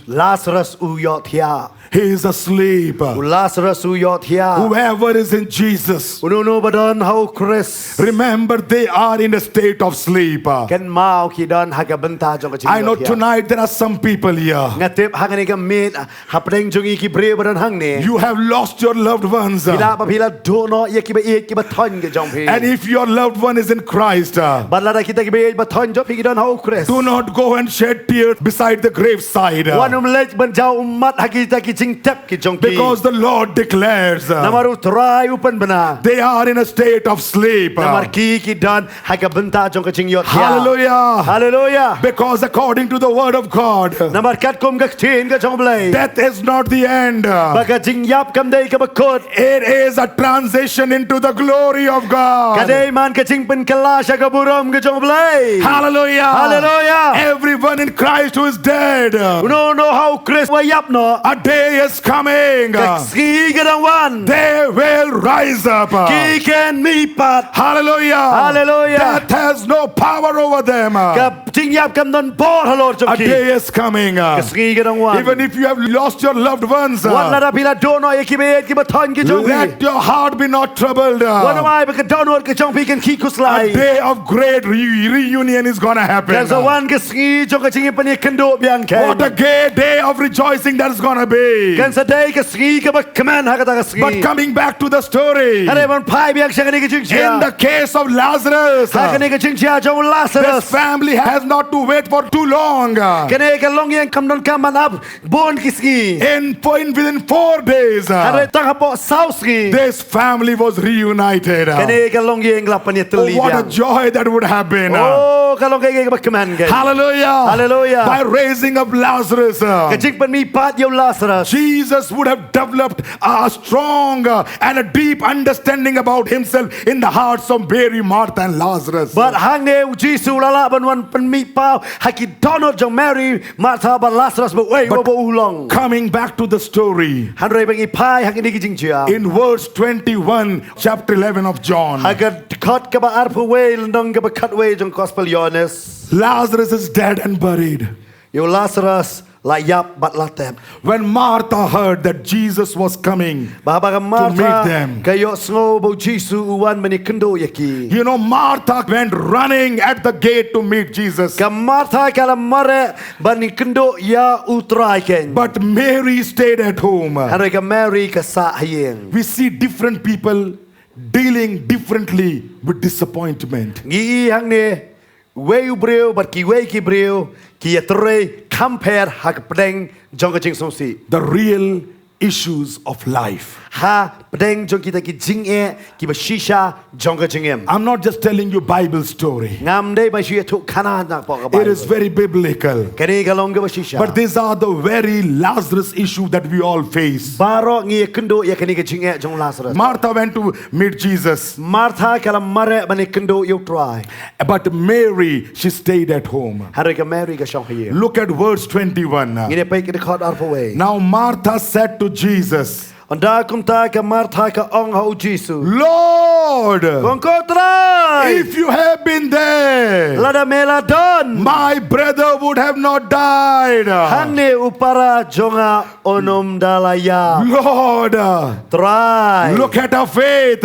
Lazarus uyot hiya. He is asleep. Lazarus uyot hiya. Whoever is in Jesus, Ununo badon hau Chris. remember they are in a state of sleep. Ken mau ki don haga benta jong ke jing. I know tonight there are some people here. Ngatip hangani ke mit hapdeng jong iki bre badon hang ne. You have lost your loved ones. Bila papila dono ye ki ba ye ki ba ton ke jong pi. And if your loved one is in Christ, Balada kita ki ba ton jong pi ki don hau Chris. do not go and shed tears beside the graveside. Wanum lej ban jau umat haki ta ki jing tep ki jong pi. Because the Lord declares Namaru try upan bana. they are in a state of sleep. Namar ki don haga benta jong ke jing yot hiya. Hallelujah. Hallelujah. Because according to the word of God, Namar kat kum ke tin ke jong blai. death is not the end. Baka jing yap kam dai ke bakot. It is a transition into the glory of God. Kadai man ke jing pen kelasha ke buram ke jong blai. Hallelujah. Hallelujah. Everyone in Christ who is dead, No how Chris wa yap no. a day is coming. Ski ke dang wan. They will rise up. Ki ken mi pat. Hallelujah. Hallelujah. Death has no power over them. A Ke jing yap kam don bor halor jong ki. day is coming. Ke ski ke dang wan. Even if you have lost your loved ones, Wan la da bila dono ye ki be ki ba ton ki jong pi. let your heart be not troubled. Wan mai ba ke dono ke jong pi ken ki kus A lai. day of great reunion is going to happen. Kan sa wan ke ski jong ke jing pen ye kendo biang What a ken. gay day of rejoicing that is going to be. Kan sa day ke ski ke ba keman ha kata ke ski. But coming back to the story, Hare man pai biang sa ke jing in the case of Lazarus, ha ke jing jong his Lazarus. family has not to wait for too long. Kene ke long yang kam don kam man up bon ki ski. Within 4 days, Hare tang po sau ski. this family was reunited. Kene ke long yang lapan ye Oh, teli what a biang. joy that would have been. Oh, kalau ke ba keman ke. Hallelujah. Hallelujah. By raising up Lazarus, Ke jing pen mi pat yo Lazarus. Jesus would have developed a strong and a deep understanding about himself in the hearts of Mary, Martha, and Lazarus. But hang ne Jisu lala ban wan pen mi pau haki Donald jong Mary Martha ba Lazarus ba wei But ba ulong. coming back to the story, Han rei bang i pai haki ni ki jing jia. in verse 21, chapter 11 of John, Haga kat ka ba arpu wei ndong ka ba kat wei jong gospel Johannes. Lazarus is dead and buried. Yo Lazarus layap bat latep. When Martha heard that Jesus was coming Bahabaga to meet Martha them, kayo sngo bo Jisu uwan mani kendo yaki. you know, Martha went running at the gate to meet Jesus. Ka Martha kala mare bani kendo ya utrai ken. But Mary stayed at home. Hari ka Mary ka sa hayeng. We see different people dealing differently with disappointment. Ngi hang ne wei ubreu bat ki wei ki breu ki atre compare hak pedeng jong ka jing songsi. The real issues of life. Ha pedeng jong kita ki jing e ki ba shisha jong ka jingem. I'm not just telling you Bible story. Ngam dei ba shi tu kana nak pok ka It is very biblical. Kani ka long ka ba shisha. But these are the very Lazarus issue that we all face. Baro ngi kendo ya kani ka jing e jong Lazarus. Martha went to meet Jesus. Martha kala mare bani kendo yo try. But Mary, she stayed at home. Hari ka Mary ka shong haye. Look at verse 21. Ngi ne pai ki de khot arpo we. Now Martha said to Jesus, Anda kumta ka Martha ka ong ha Jisu. Lord, Kong ko try. if you have been there, Lada mela don. my brother would have not died. Hang ne upara jonga onom dalaya. Lord, Try. look at our faith.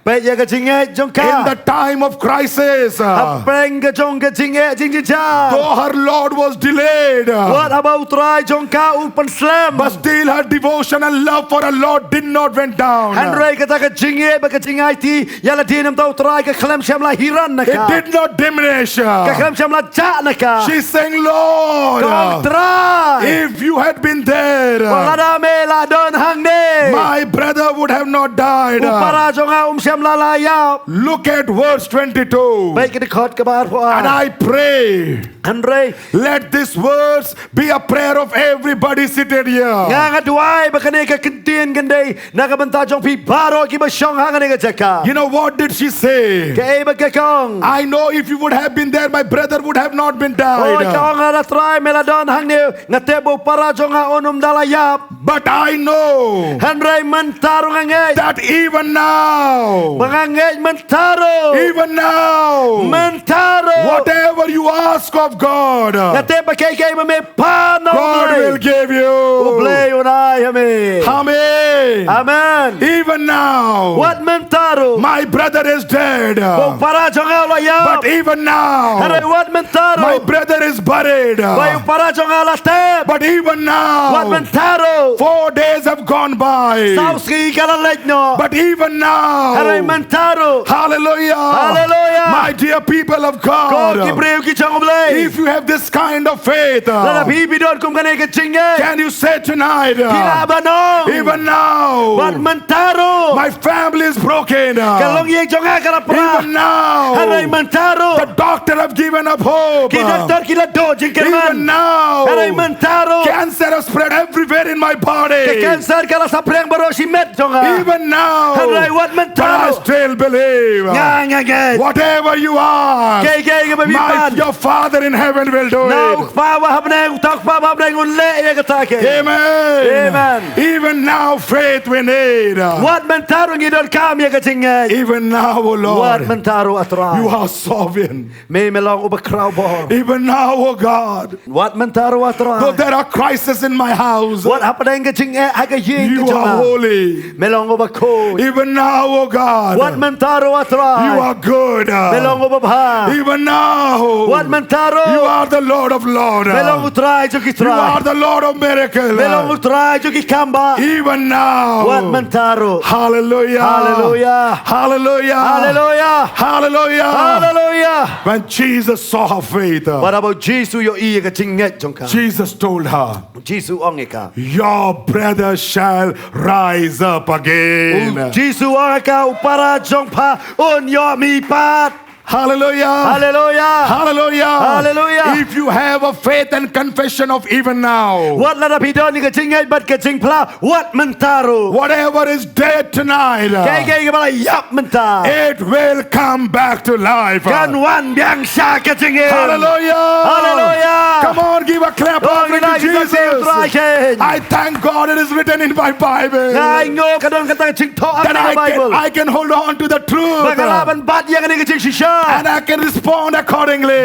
Pai ya ka jinge jong In the ka. time of crisis, Apreng ka jong ka jinge jingjynjar. though her Lord was delayed, What about try jong ka upan slam. but still her devotion and love for her Lord did not went down. Henry kata ka jinge ba ka jingai ti yala dinam tau try ka khlem sham la hiran na It ka. did not diminish. Ka khlem sham la ja na ka. She's saying, Lord, Kong try. if you had been there, Lada mela don hang ne. my brother would have not died. Upara jonga sham la la ya. Look at verse 22. Baik kita khot ka bar po. And I pray, Henry let this verse be a prayer of everybody seated here. nga duai ba kane ka kintin gandai nakabanta jong pi baro ki ba shong hang ne ka jaka. You know what did she say? Kay ba ka kong. I know if you would have been there, my brother would have not been Oh, died. kong ara try meladon hang ne ngatebo para jong ha onum dalayap. But I know Henry mentaro ngay. that even now, Mangangay mentaro. even now, Mentaro. whatever you ask of God, Ngateba kay kay me pano. God will give U you. Blei U ame. Amen. Amen. Even now, What mentaro? my brother is dead. Kung para jong ala ya. But even now, Henry what mentaro? my brother is buried. Bayu para jong ala tep. But even What now, mentaro? 4 days have gone by. Sauski kalaleg no. But even now, Henry mentaro. hallelujah, Hallelujah. my dear people of Ko God, kibreu ki jong Blei. if you have this kind of faith, Lala bibi don kum kane ka chinge. can you say tonight, Kinabanong. even now, What mentaro? my family is broken. Kalong ye jong kala pra. Even now, Henry mentaro. the doctor have given up hope. Ki doktor kila do Even jingkerman. now, Henry mentaro. cancer has spread everywhere in my body. Ke cancer kala sa preng barosi met jonga. Even now, Henry what but I mentaro? still believe Nga. whatever you are, Kay ka babipan. your Father in heaven will do Now it. pa wa habne utak pa habne ulle ye katake. Amen. Amen. Even now, faith we need. What mentaro ngidon kam ye katinge. Even now, O What Lord, mentaro atra. you are sovereign. Me melong uba kraw bor. Even now, O God, What mentaro though atra. there are crises in my house, What happened kating e aga yin you are holy. Melong uba ko. Even now, O God, What mentaro atra. you are good. Melong uba bha. Even now, What mentaro. you are the Lord of Lords. Melong utray jo You are kitray. the Lord of miracles. Melong utray jo kikamba. Even now. What mentaro. Hallelujah. Hallelujah. Hallelujah. Hallelujah. Hallelujah. Hallelujah. When Jesus saw her faith, What about Jesus yo iya kating nget jongka. Jesus told her, Jesus ongeka. your brother shall rise up again. Jesus ongeka upara jongpa on yo mi pat. Hallelujah. Hallelujah. Hallelujah. Hallelujah. If you have a faith and confession of even now, What la pidon ni kating nget bat kating pla. What mentaro. whatever is dead tonight, Kay kay bala yap mentar. it will come back to life. Kan wan biang sha kating. Hallelujah. Hallelujah. Come on, give a clap Oh, offering to Jesus. Jesus. I thank God it is written in my Bible Ngai ngo kadon kata kating to that ang Bible. I can hold on to the truth. Bagalaban bat yang ni kating shisha. And I can respond accordingly.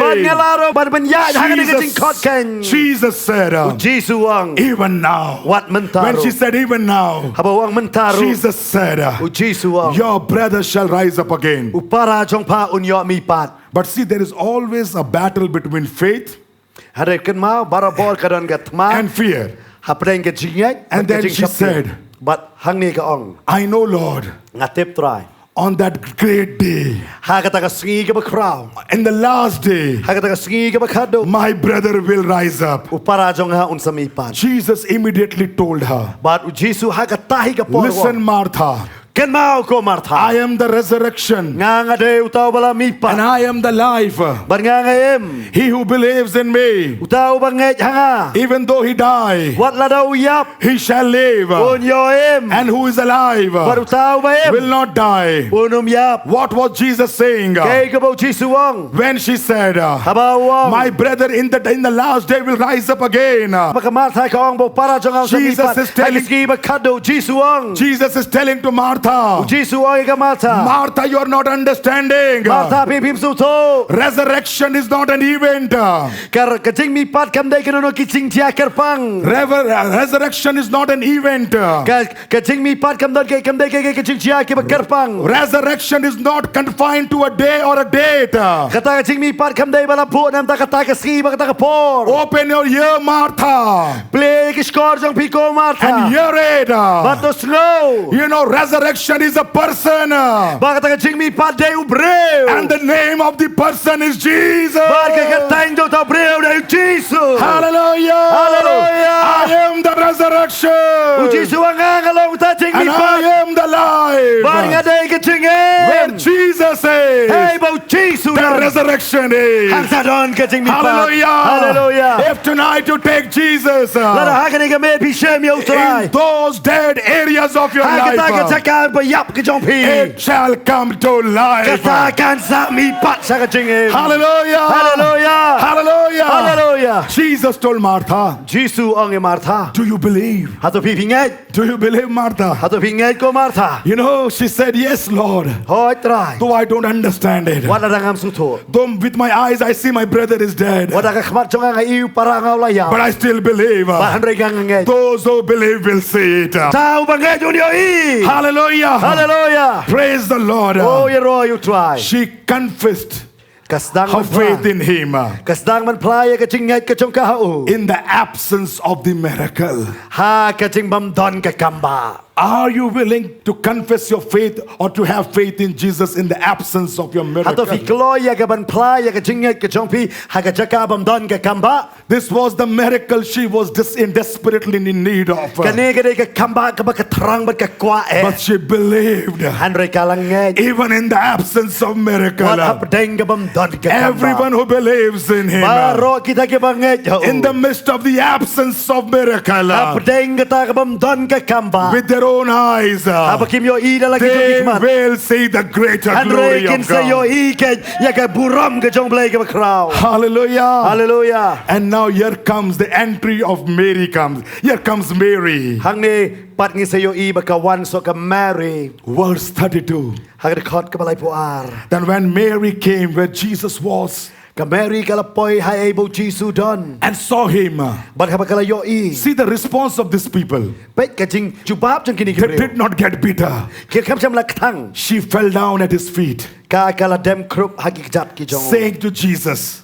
Jesus said, even now. When she said, even now, Jesus said, your brother shall rise up again. But see, there is always a battle between faith and fear. And then she said, I know, Lord, on that great day, in the last day, my brother will rise up. Jesus immediately told her, listen, Martha, I am the resurrection and I am the life. He who believes in me, even though he die, he shall live. And who is alive will not die. What was Jesus saying? When she said, my brother in the last day will rise up again, Jesus is telling to Martha, Martha, you are not understanding. Resurrection is not an event. Resurrection is not an event. Resurrection is not confined to a day or a date. Open your ear, Martha, and hear it. You know, resurrection is a person, and the name of the person is Jesus. Hallelujah. I am the resurrection, and I am the life. Where Jesus is, the resurrection is. Hallelujah. If tonight you take Jesus in those dead areas of your life, it shall come to life. Hallelujah. Hallelujah. Jesus told Martha, do you believe? Do you believe, Martha? You know, she said, yes, Lord. Though I don't understand it. Though with my eyes I see my brother is dead, but I still believe. Those who believe will see it. Hallelujah. Praise the Lord. She confessed her faith in him in the absence of the miracle. Are you willing to confess your faith or to have faith in Jesus in the absence of your miracle? This was the miracle she was desperately in need of. But she believed. Even in the absence of miracle, everyone who believes in him, in the midst of the absence of miracle, with their own eyes, they will see the greater glory of God. Hallelujah. And now here comes the entry of Mary. Here comes Mary. Verse 32. Then when Mary came where Jesus was and saw him, see the response of these people. They did not get bitter. She fell down at his feet, saying to Jesus,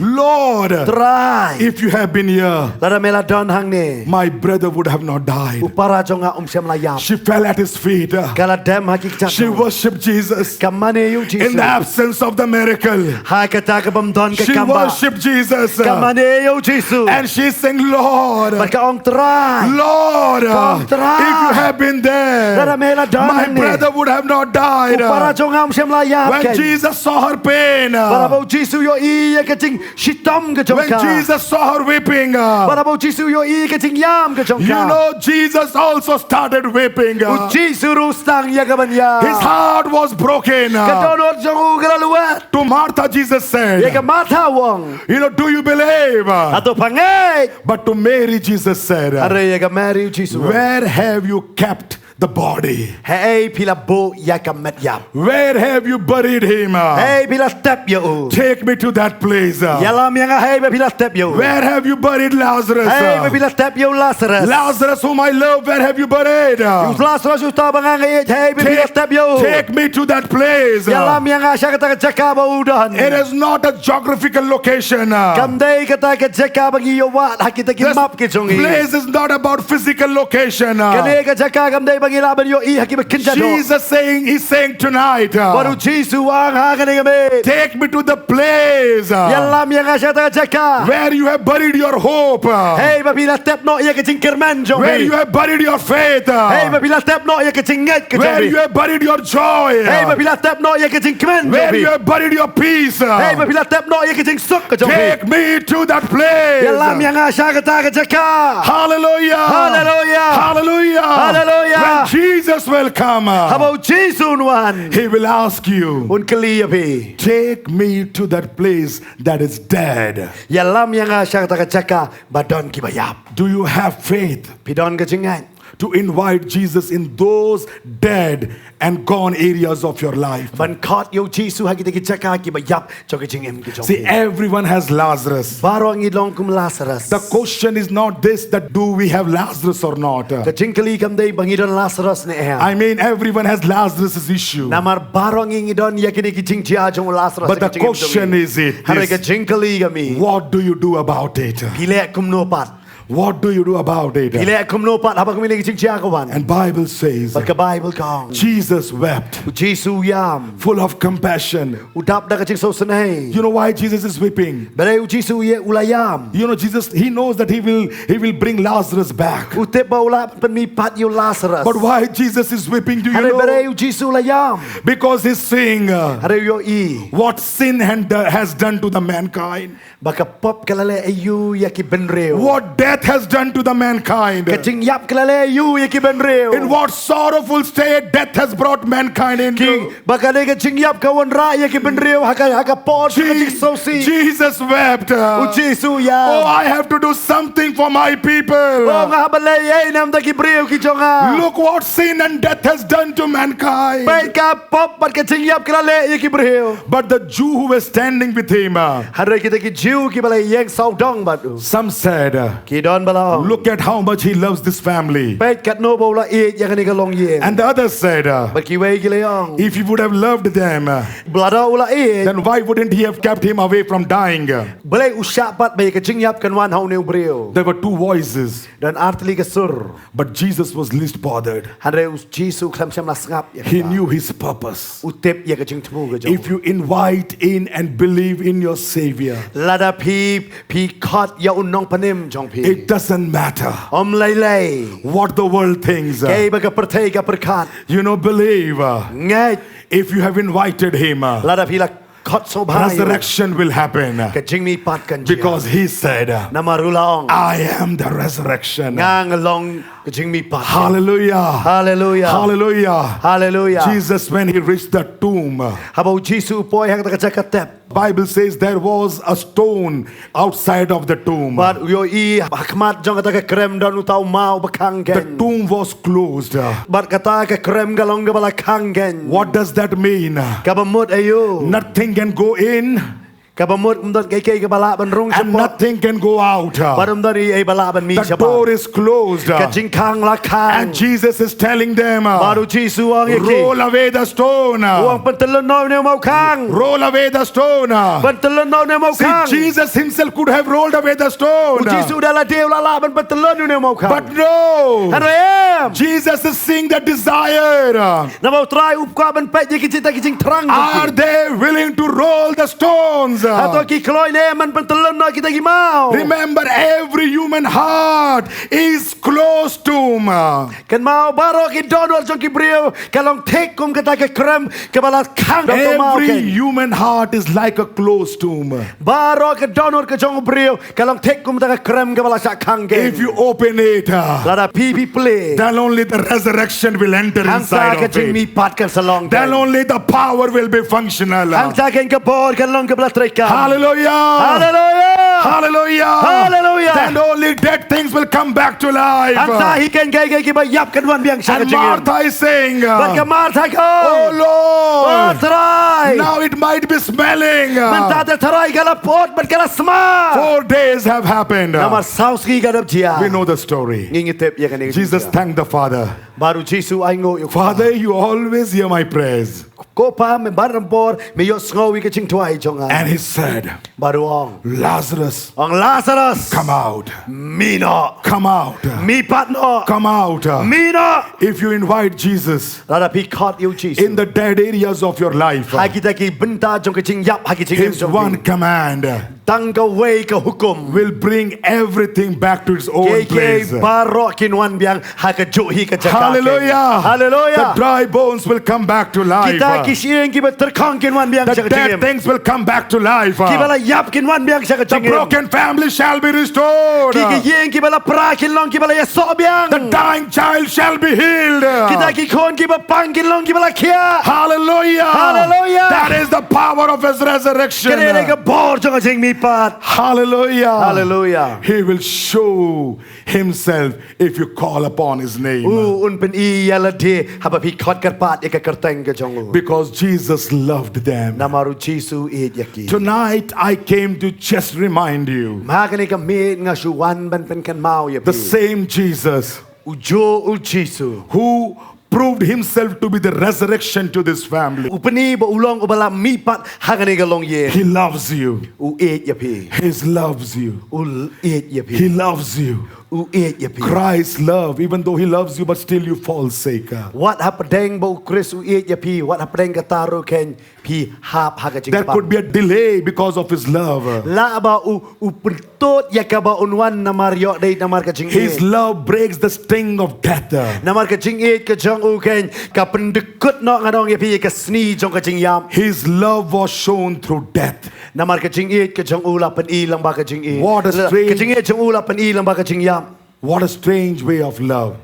Lord, if you have been here, my brother would have not died. She fell at his feet. She worshipped Jesus in the absence of the miracle. She worshipped Jesus, and she sang, Lord, if you have been there, my brother would have not died. When Jesus saw her pain, when Jesus saw her weeping, you know, Jesus also started weeping. His heart was broken. To Martha, Jesus said, you know, do you believe? But to Mary, Jesus said, where have you kept the body? Hey pila bo ya kamet yap. Where have you buried him? Hey pila step yo. Take me to that place. Yalam yang hey pila step yo. Where have you buried Lazarus? Hey pila step yo Lazarus. Lazarus whom I love, where have you buried? Lazarus you ta bangang hey pila step yo. Take me to that place. Yalam yang asya kata jaka ba udan. It is not a geographical location. Kamdei kata jaka bagi yo wat hakita ki map ki jongi. Place is not about physical location. Kane ka jaka kamdei bagi laban yo I hakit kinja do. Jesus he's saying tonight. Baru Jesus ang ha kane kame. Take me to the place. Yalam yang asya kata jaka. Where you have buried your hope. Hey pila step no ya kecing kerman jongi. Where you have buried your faith. Hey pila step no ya kecing nget ke Where jongi. you have buried your joy. Hey pila step no ya kecing kemen jongi. Where you have buried your peace. Hey pila step no ya kecing suk ke jongi. Take me to that place. Yalam yang asya kata jaka. Hallelujah. Hallelujah. Hallelujah. Hallelujah. When Jesus will come, Habau Jesus wan. he will ask you, Un keliya pi. take me to that place that is dead. Yalam yang asya kata jaka badon ki bayap. Do you have faith Pidon ke jingan. to invite Jesus in those dead and gone areas of your life? Ban kot yo Jesus hakita ki jaka ki bayap joki jingem ki See, jongi. everyone has Lazarus. Barong idong kum Lazarus. The question is not this, that do we have Lazarus or not? Ke jingkeli kamdei bangidon Lazarus ne eh. I mean, everyone has Lazarus' issue. Namar barong ingidon yakini ki jingjya jong Lazarus. But the question is Hari ke jingkeli kami. what do you do about it? Pilek kum nopat. What do you do about it? Pilek kum nopat haba kami lagi jingjya kawan. And Bible says, But ke Bible kong. Jesus wept, Jesus yam. full of compassion. Udap da ke jing so senai. You know why Jesus is weeping? Bere Jesus ye ulayam. You know, Jesus, he knows that he will bring Lazarus back. Utep ba ula penmi pat yo Lazarus. But why Jesus is weeping, do you Hari know? bere Jesus ulayam. Because he's seeing Hari yo I. what sin has done to the mankind. Baka pop kalale ayu yaki benreo. What death has done to the mankind. Ke jing yap kalale ayu yaki benreo. In what sorrowful state death has brought mankind into. King baka ne ke jing yap kawan ra yaki benreo haka pot ke jing so si. Jesus wept. Jesus ya. Oh, I have to do something for my people. Oh nga balay ay nam da ki breo ki jonga. Look what sin and death has done to mankind. Pai ka pop bat ke jing yap kalale yaki breo. But the Jew who was standing with him, Hari kita ki Jew ki balay yeng sau dong batu. some said, Ki don balao. look at how much he loves this family. Pai kat no bola e yang ni ka long yeng. And the others said, Bat ki wei ki leong. if he would have loved them, Blada ula e. then why wouldn't he have kept him away from dying? Balay usyak pat bay ke jing yap kan wan hau ne breo. There were two voices, Dan artli ke sur. but Jesus was least bothered. Hari Jesus klam syam las ngap ya. He knew his purpose. Utep ya ke jing temu ke jong. If you invite in and believe in your Savior, Lada pi kot ya unong panim jong pi. it doesn't matter Om lay. what the world thinks. Kay baga pertay ka perkat. You know, believe Ngai. if you have invited him, Lada pi la kot so bhai. resurrection will happen. Ke jing mi pat kan. Because he said, Namarula ong. I am the resurrection. Ngang long ke jing mi pat. Hallelujah. Hallelujah. Hallelujah. Hallelujah. Jesus, when he reached the tomb, Habau Jesus poy hang ta ka tep. Bible says there was a stone outside of the tomb. But yo I hakmat jong kata ke krem don utau mau bakang The gen. tomb was closed. But kata ke krem galong ke bala kang gen. What does that mean? Kabamut ayo. Nothing can go in Kabamut umdon kay ke bala ban rung and sepot. nothing can go out. Barum dari ay bala ban mi The door is closed. Ke jing kang la kang. And Jesus is telling them, Baru Jesus ang roll iki. away the stone. Uang pentelon no ne mau kang. Roll away the stone. Pentelon no ne mau See, kang. Jesus himself could have rolled away the stone. Jesus dah la dew la la ban pentelon ne mau kang. But no. Haram. Jesus is seeing the desire. Na mau try upka ban pet je kita kijing terang. Are they willing to roll the stones? Atau ki kloy ne man pentelon no kita gimau. Remember, every human heart is closed to him. Kan mau baro ki donor jong ki brio. Kalong tek kum kata ke krem ke bala kang dong to mau Every ken. human heart is like a closed tomb. Baro ke donor ke jong brio. Kalong tek kum kata ke krem ke bala sak kang ken. If you open it, Lada pipi play. then only the resurrection will enter inside Hangsa ke of jing it. mi pat kan salong. Then only the power will be functional. Hangsa ken ke bor kan long ke bala treka. Hallelujah. Hallelujah. Hallelujah. Hallelujah. Then only dead things will come come back to life. Ang tahi kan gay ki ba yap kan wan biang sya ka And jingem. Martha is saying, Bat ka Martha ko. oh Lord, Tarai. now it might be smelling. Mentata tarai kala pot bat kala sma. 4 days have happened. Namar sauski kadap jia. We know the story. Ngingitep ya kan. Jesus thanked the Father. Baru Jesu ai ngo yo. Father, you always hear my prayers. Ko pa me barampor me yo sngowi ka ching tuai chonga. And he said, Baru ong. Lazarus, Ang Lazarus. come out. Mino. Come out. Mi patno. Come out. Mino. If you invite Jesus Rada pi caught you Jesus. in the dead areas of your life, Hai kita ki benta jong ka ching yap hai ki ching his one command tang ka way ka hukum. will bring everything back to its own place. Ke barok kin wan biang ha ka ju hi ka jaka. Hallelujah. Hallelujah. The dry bones will come back to life. Kita ki sieng ki ba terkang kin wan biang The sya ka dead chingem. things will come back to life. Ki bala yap kin wan biang sya ka The chingem. broken family shall be restored. Ki yeng ki bala pra kin long ki bala ya so biang. The dying child shall be healed. Kita ki kon ki ba pang kin long ki bala kia. Hallelujah. Hallelujah. That is the power of his resurrection. Kene ka bor jong ka ching mi pat. Hallelujah. Hallelujah. He will show himself if you call upon his name. Un pen I yala de ha ba pi khot kar pat ka karteng ka jong. Because Jesus loved them. Namaru Jesu e yaki. Tonight I came to just remind you, Ma ka ni ka me nga shuwan ban pen kan mau ya. the same Jesus Ujo u Jesu. who proved himself to be the resurrection to this family. Upani ba ulong ubala mi pat ha ka ni ka long ye. He loves you. U e ya pi. He loves you. U e ya pi. He loves you. U e ya pi. Christ love, even though he loves you, but still you fall sick. What happened ba Chris u e ya pi. What happened ka taro ken pi hap ha ka ching There pa. could be a delay because of his love. La ba u pertot ya ka ba unwan namar yo dei namar ka ching His love breaks the sting of death. namar ka ching e ka jong u ken ka pendekut no ngadong ya pi ka sni jong ka ching yam. His love was shown through death. Namar ka ching e ka jong u la pen I lang ba ka ching e. What a strange- ka ching e jong u la pen I lang ba ka ching yam. What a strange way of love.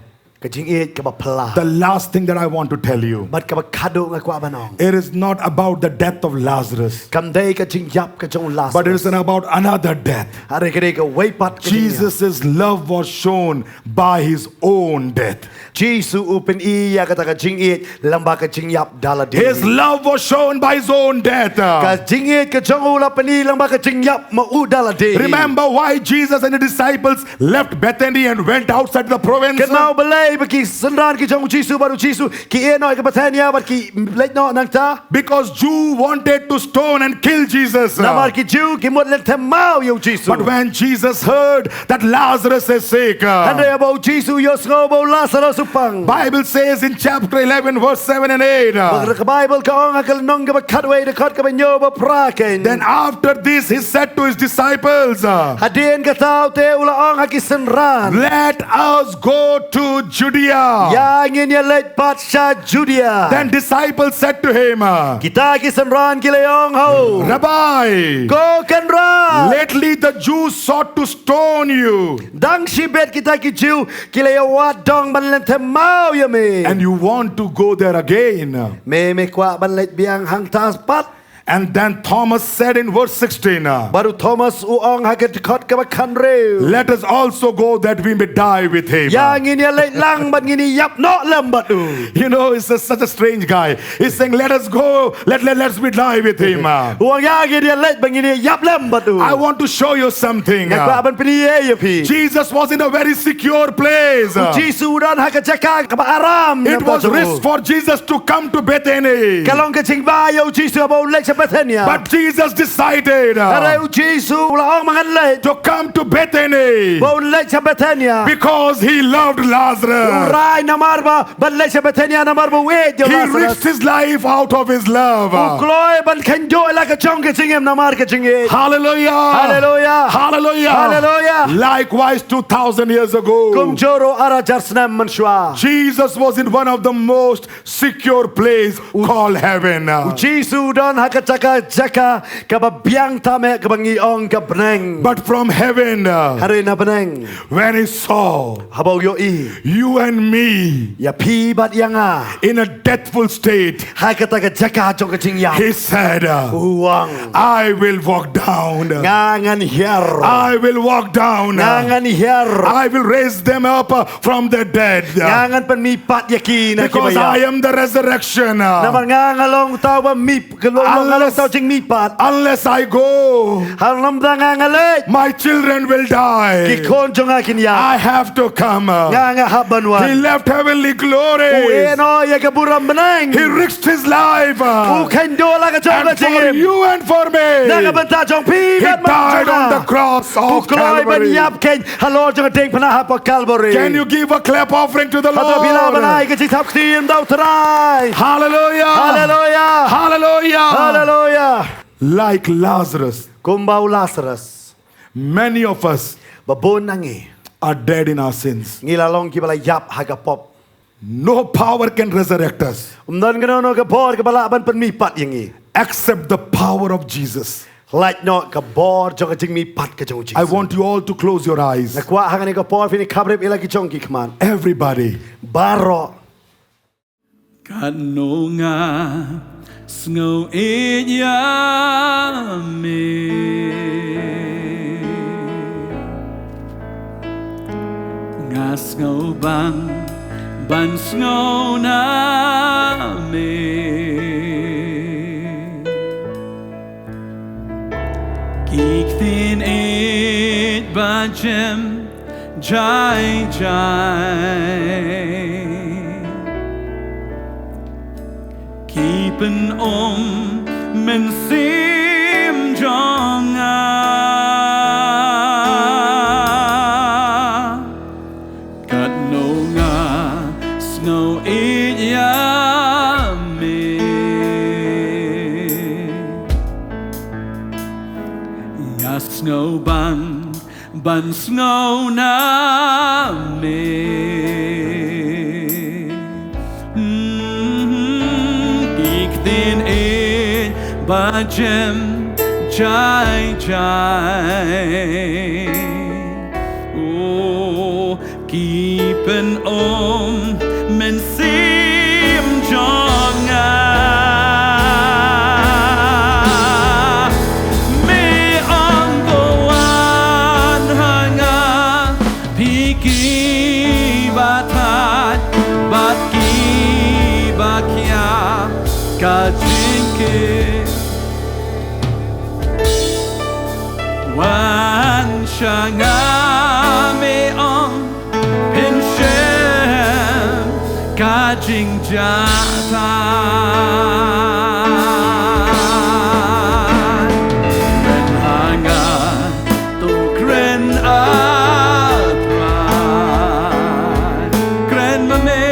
Ka ching e ka ba pla. The last thing that I want to tell you, Bat ka ba kado nga kwa banong. it is not about the death of Lazarus, Kam dei ka ching yap ka jong las. but it is about another death. Are ka dei ka way pat ka ching yap. Jesus' love was shown by his own death. Jesu upen iya kata ka ching e lang ba ka ching yap dala di. His love was shown by his own death. Ka ching e ka jong u la pen I lang ba ka ching yap ma u dala di. Remember why Jesus and the disciples left Bethany and went outside the province? Kan mau belai bagi sendan ki jong Jesu baru Jesu ki e no ka Bethania bat ki lek no nang ta. Because Jew wanted to stone and kill Jesus. Namar ki Jew ki mod let mau yo Jesu. But when Jesus heard that Lazarus is sick, Hande about Jesu yo sngo bo Lazarus upang. Bible says in chapter 11 verse 7 and 8, Pag ka Bible ka ong akal nong ka katway de kat ka banyo ba praken. then after this he said to his disciples, Hadin ka tao te ula ong hakisenran. let us go to Judea. Yang in ya let pat sha Judea. Then disciples said to him, Kita kisenran ki leong ho. Rabbi, Go kan ra. lately the Jews sought to stone you, Dang shibet kita ki Jew ki leo wat dong ban let mau ya me. and you want to go there again. Me kwa ban let biang hang tas pat. And then Thomas said in verse 16, Baru Thomas uong haget kot ka bakan reu. let us also go that we may die with him. Yang ini let lang ban ngini yap no lembat u. You know, such a strange guy. He's saying, let us go, let's be die with him. Uong yang ini let ban ngini yap lembat u. I want to show you something. Yang kwa ban piliye ya pi. Jesus was in a very secure place. Jesu dan haket cakak ka ba aram. It was risk for Jesus to come to Bethany. Kalong ka ching ba yo Jesu abo lek sa Bethania. But Jesus decided Are Jesu ula ong mangan let. to come to Bethany Bo lek sa Bethania. because he loved Lazarus. Uray namar ba ban lek sa Bethania namar ba wait yo He Lazarus. risked his life out of his love. Ukloy ban kanjo la ka chong ka chingem namar ka chingem. Hallelujah. Hallelujah. Hallelujah. Hallelujah. Likewise, 2,000 years ago, Kum joro ara jarsnam manshwa. Jesus was in one of the most secure place called heaven. Jesu dan hakat jaka kababiang tame kabangi ong kabneng. But from heaven, Hari na beneng. when he saw Habau yo i. you and me Ya pi bat yanga. in a deathful state, Hai kata ka jaka jong ka jingjang. he said, Uang. I will walk down. Ngangan hiar. I will walk down. Ngangan hiar. I will raise them up from the dead. Ngangan penmipat yakin. Because I am the resurrection. Naman ngangalong tao ba mip. Ngangalong tao jing mipat. Unless I go, Halam da ngangalit. my children will die. Kikon jong akin ya. I have to come. Nganga He habanwan. left heavenly glory. Ueno ya kaburam beneng. He risked his life. Ukan dola ka jong ka And for jingim. you and for me, Nakabanta jong pi. he died on the cross of Buklay ban Calvary. yap ken. Halo jong ding panahap pa Calvary. Can you give a clap offering to the Hato bila banay Lord? ka jitap krim daw taray. Hallelujah. Hallelujah. Hallelujah. Hallelujah. Like Lazarus, Kumbau Lazarus. many of us Babon nangi. are dead in our sins. Ngilalong ki bala yap hagapop. No power can resurrect us Umdan ganono ka bor ka bala ban penmipat yangi. except the power of Jesus. Like no ka bor jong ka jing mipat ka jong I Jesus. want you all to close your eyes. Nakwa hangani ka bor fini kabrep ila ki jong ki kman. Everybody. Baro. Kanonga snow inyame nga snow ban snow na me kiktin it bajem jai Keepen men sim jonga Kat no nga snow inyame Nga snow ban snow na me Din it bajem jai Oh keepen men sim jonga Me on the one hanga piki batat batki bakya Kajinke Wan Shangame on Pinshem Kajingjata Ren hanga to gren atran Gren mame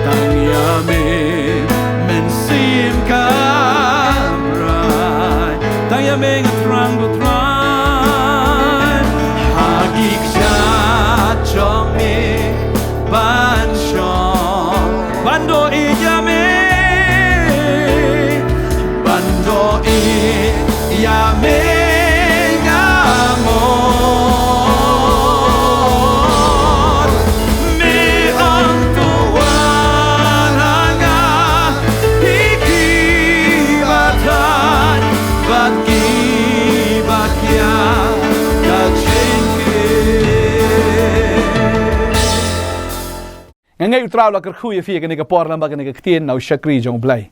Tangyame Tayameng trang butran Hagik siya chong me ban shong Bando iyame Bando iyame ngamon Me ang tuwan hanga hikibatan Batki bakya kachinke Ngay utraw la kerkhuye fi kan por lamba kan ktien na shakri jong blai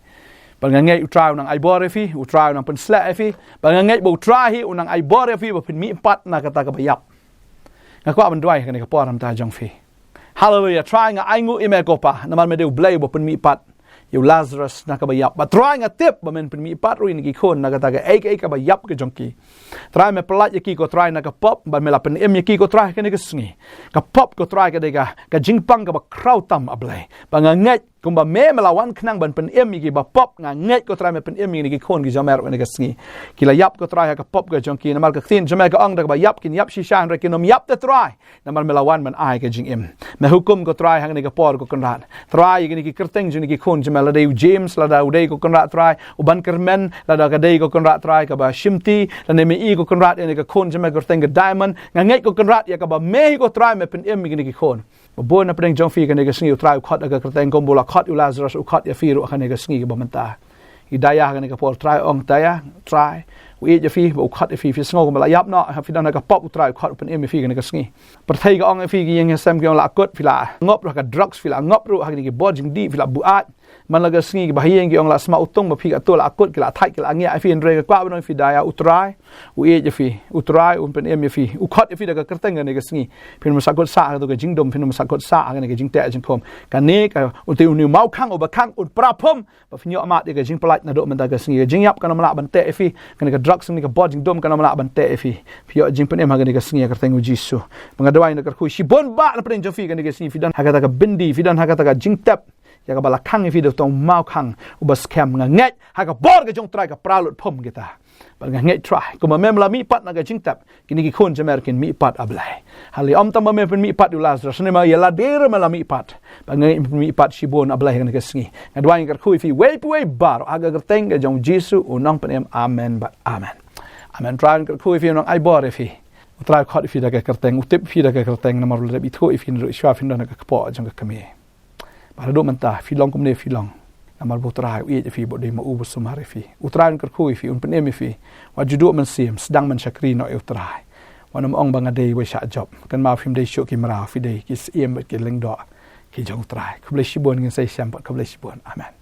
Bang ngay utraw nang aibore fi utraw nang pensla fi bang ngay bo trahi unang aibore fi bo pin mi empat na kata ka bayap Ngakwa bandwai kan por ram ta jong fi Hallelujah trying aingu imekopa naman me de blai bo pin mi empat Yung Lazarus na kabayap. But trying a tip, bamen pin mi ipatruin gikon na kataga ek kabayap ke jongki. Try me pelat yaki ko try na kapop, ba me lapen yaki ko try ka ni kasngi. Kapop ko try ka dega ka jingpang ka ba krautam ablay. Banganget kumba me melawan kenang ban pen em gi ba pop nga nget ko trai me pen em gi kon gi jamer ne gasngi ki la yap ko trai ka pop ga jong ki na mal ka thin jamer ka ong da ba yap kin yap shisha re kin nom yap te trai na mal melawan man ai ka jing em me hukum ko trai hang ne ka por ko konrat trai gi kerteng jing gi kon jamer la dei james la da udei ko konrat trai u ban kermen la da ka dei ko konrat trai ka ba shimti la ne me i ko konrat ne ka kon jamer kerteng ga diamond nga nget ko konrat ya ka ba me ko trai me pen em gi kon bo na preng jong fi ka ne ga sngi trai khot ga kerteng kom bola khot u lazarus u khot ya fi ru ka ne ga sngi ba manta hidayah ka ne ka por trai ong taya trai u e ja fi u khot fi sngo ma la yap na fi dan ka pop u trai khot pen em fi ka ne ga sngi per thai ga ong fi gi yang sam ga la kot fi la ngop ra ka drugs fi la ngop ru ha ni bo jing di fi la buat man la ga sngi ba hieng gi ong la sma utong ba fi ka to la kot ki la thai ki la ngia fi en re ka kwa ba fi daya u trai u e ja fi u trai un pen em fi u khot fi da ka kerteng ga ne ga sngi pin ma sakot sa ga jing dom pin ma sakot sa ga ne ga jing te jing kom ka ne ka u te u mau khang u ba khang un pra phom ba fi nyo ma de ga jing plat na do man da ga sngi jing yap ka na ma ban te fi ka ne ga drugs ni ga bo jing dom ka na ma ban te fi yo jing pen em ha ga ne ga sngi kerteng u jisu ma ga dawai na ka khu shi bon ba na pen jong fi ga ne ga sngi fi dan ha ga ta ga bindi fi dan ha ga ta ga jing tap ya ka bala khang fi do tong mau khang u ba scam nga nget ha ga bor ga jong trai ka pralut phom kita ba nga nget try kuma mem la mi pat na ga jing tap kini ki khon jamer kin mi pat ablai hali om tam me pen mi pat u lazarus ne ma ya la der ma la mi pat ba nga mi pat shi bon ablai ga sngi nga dwai ga khu fi we bar aga ga teng ga jong jisu u nong pen em amen ba amen amen try ga khu fi nong ai bor fi try khot fi da ga kerteng u tip fi da ga kerteng na mar le bi thu fi ru shwa fi na ga po jong ga kami para do manta fi long kumne fi long namar butrai u e fi bo de ma u sumare fi utrai kar khu fi un pen em fi wa judu man sim sedang man shakri no utrai wanam ong banga dei we sha job kan ma phim dei sho ki mara fi dei ki em ki leng do ki jong trai kuble shibon ngin sai sam pat kuble shibon amen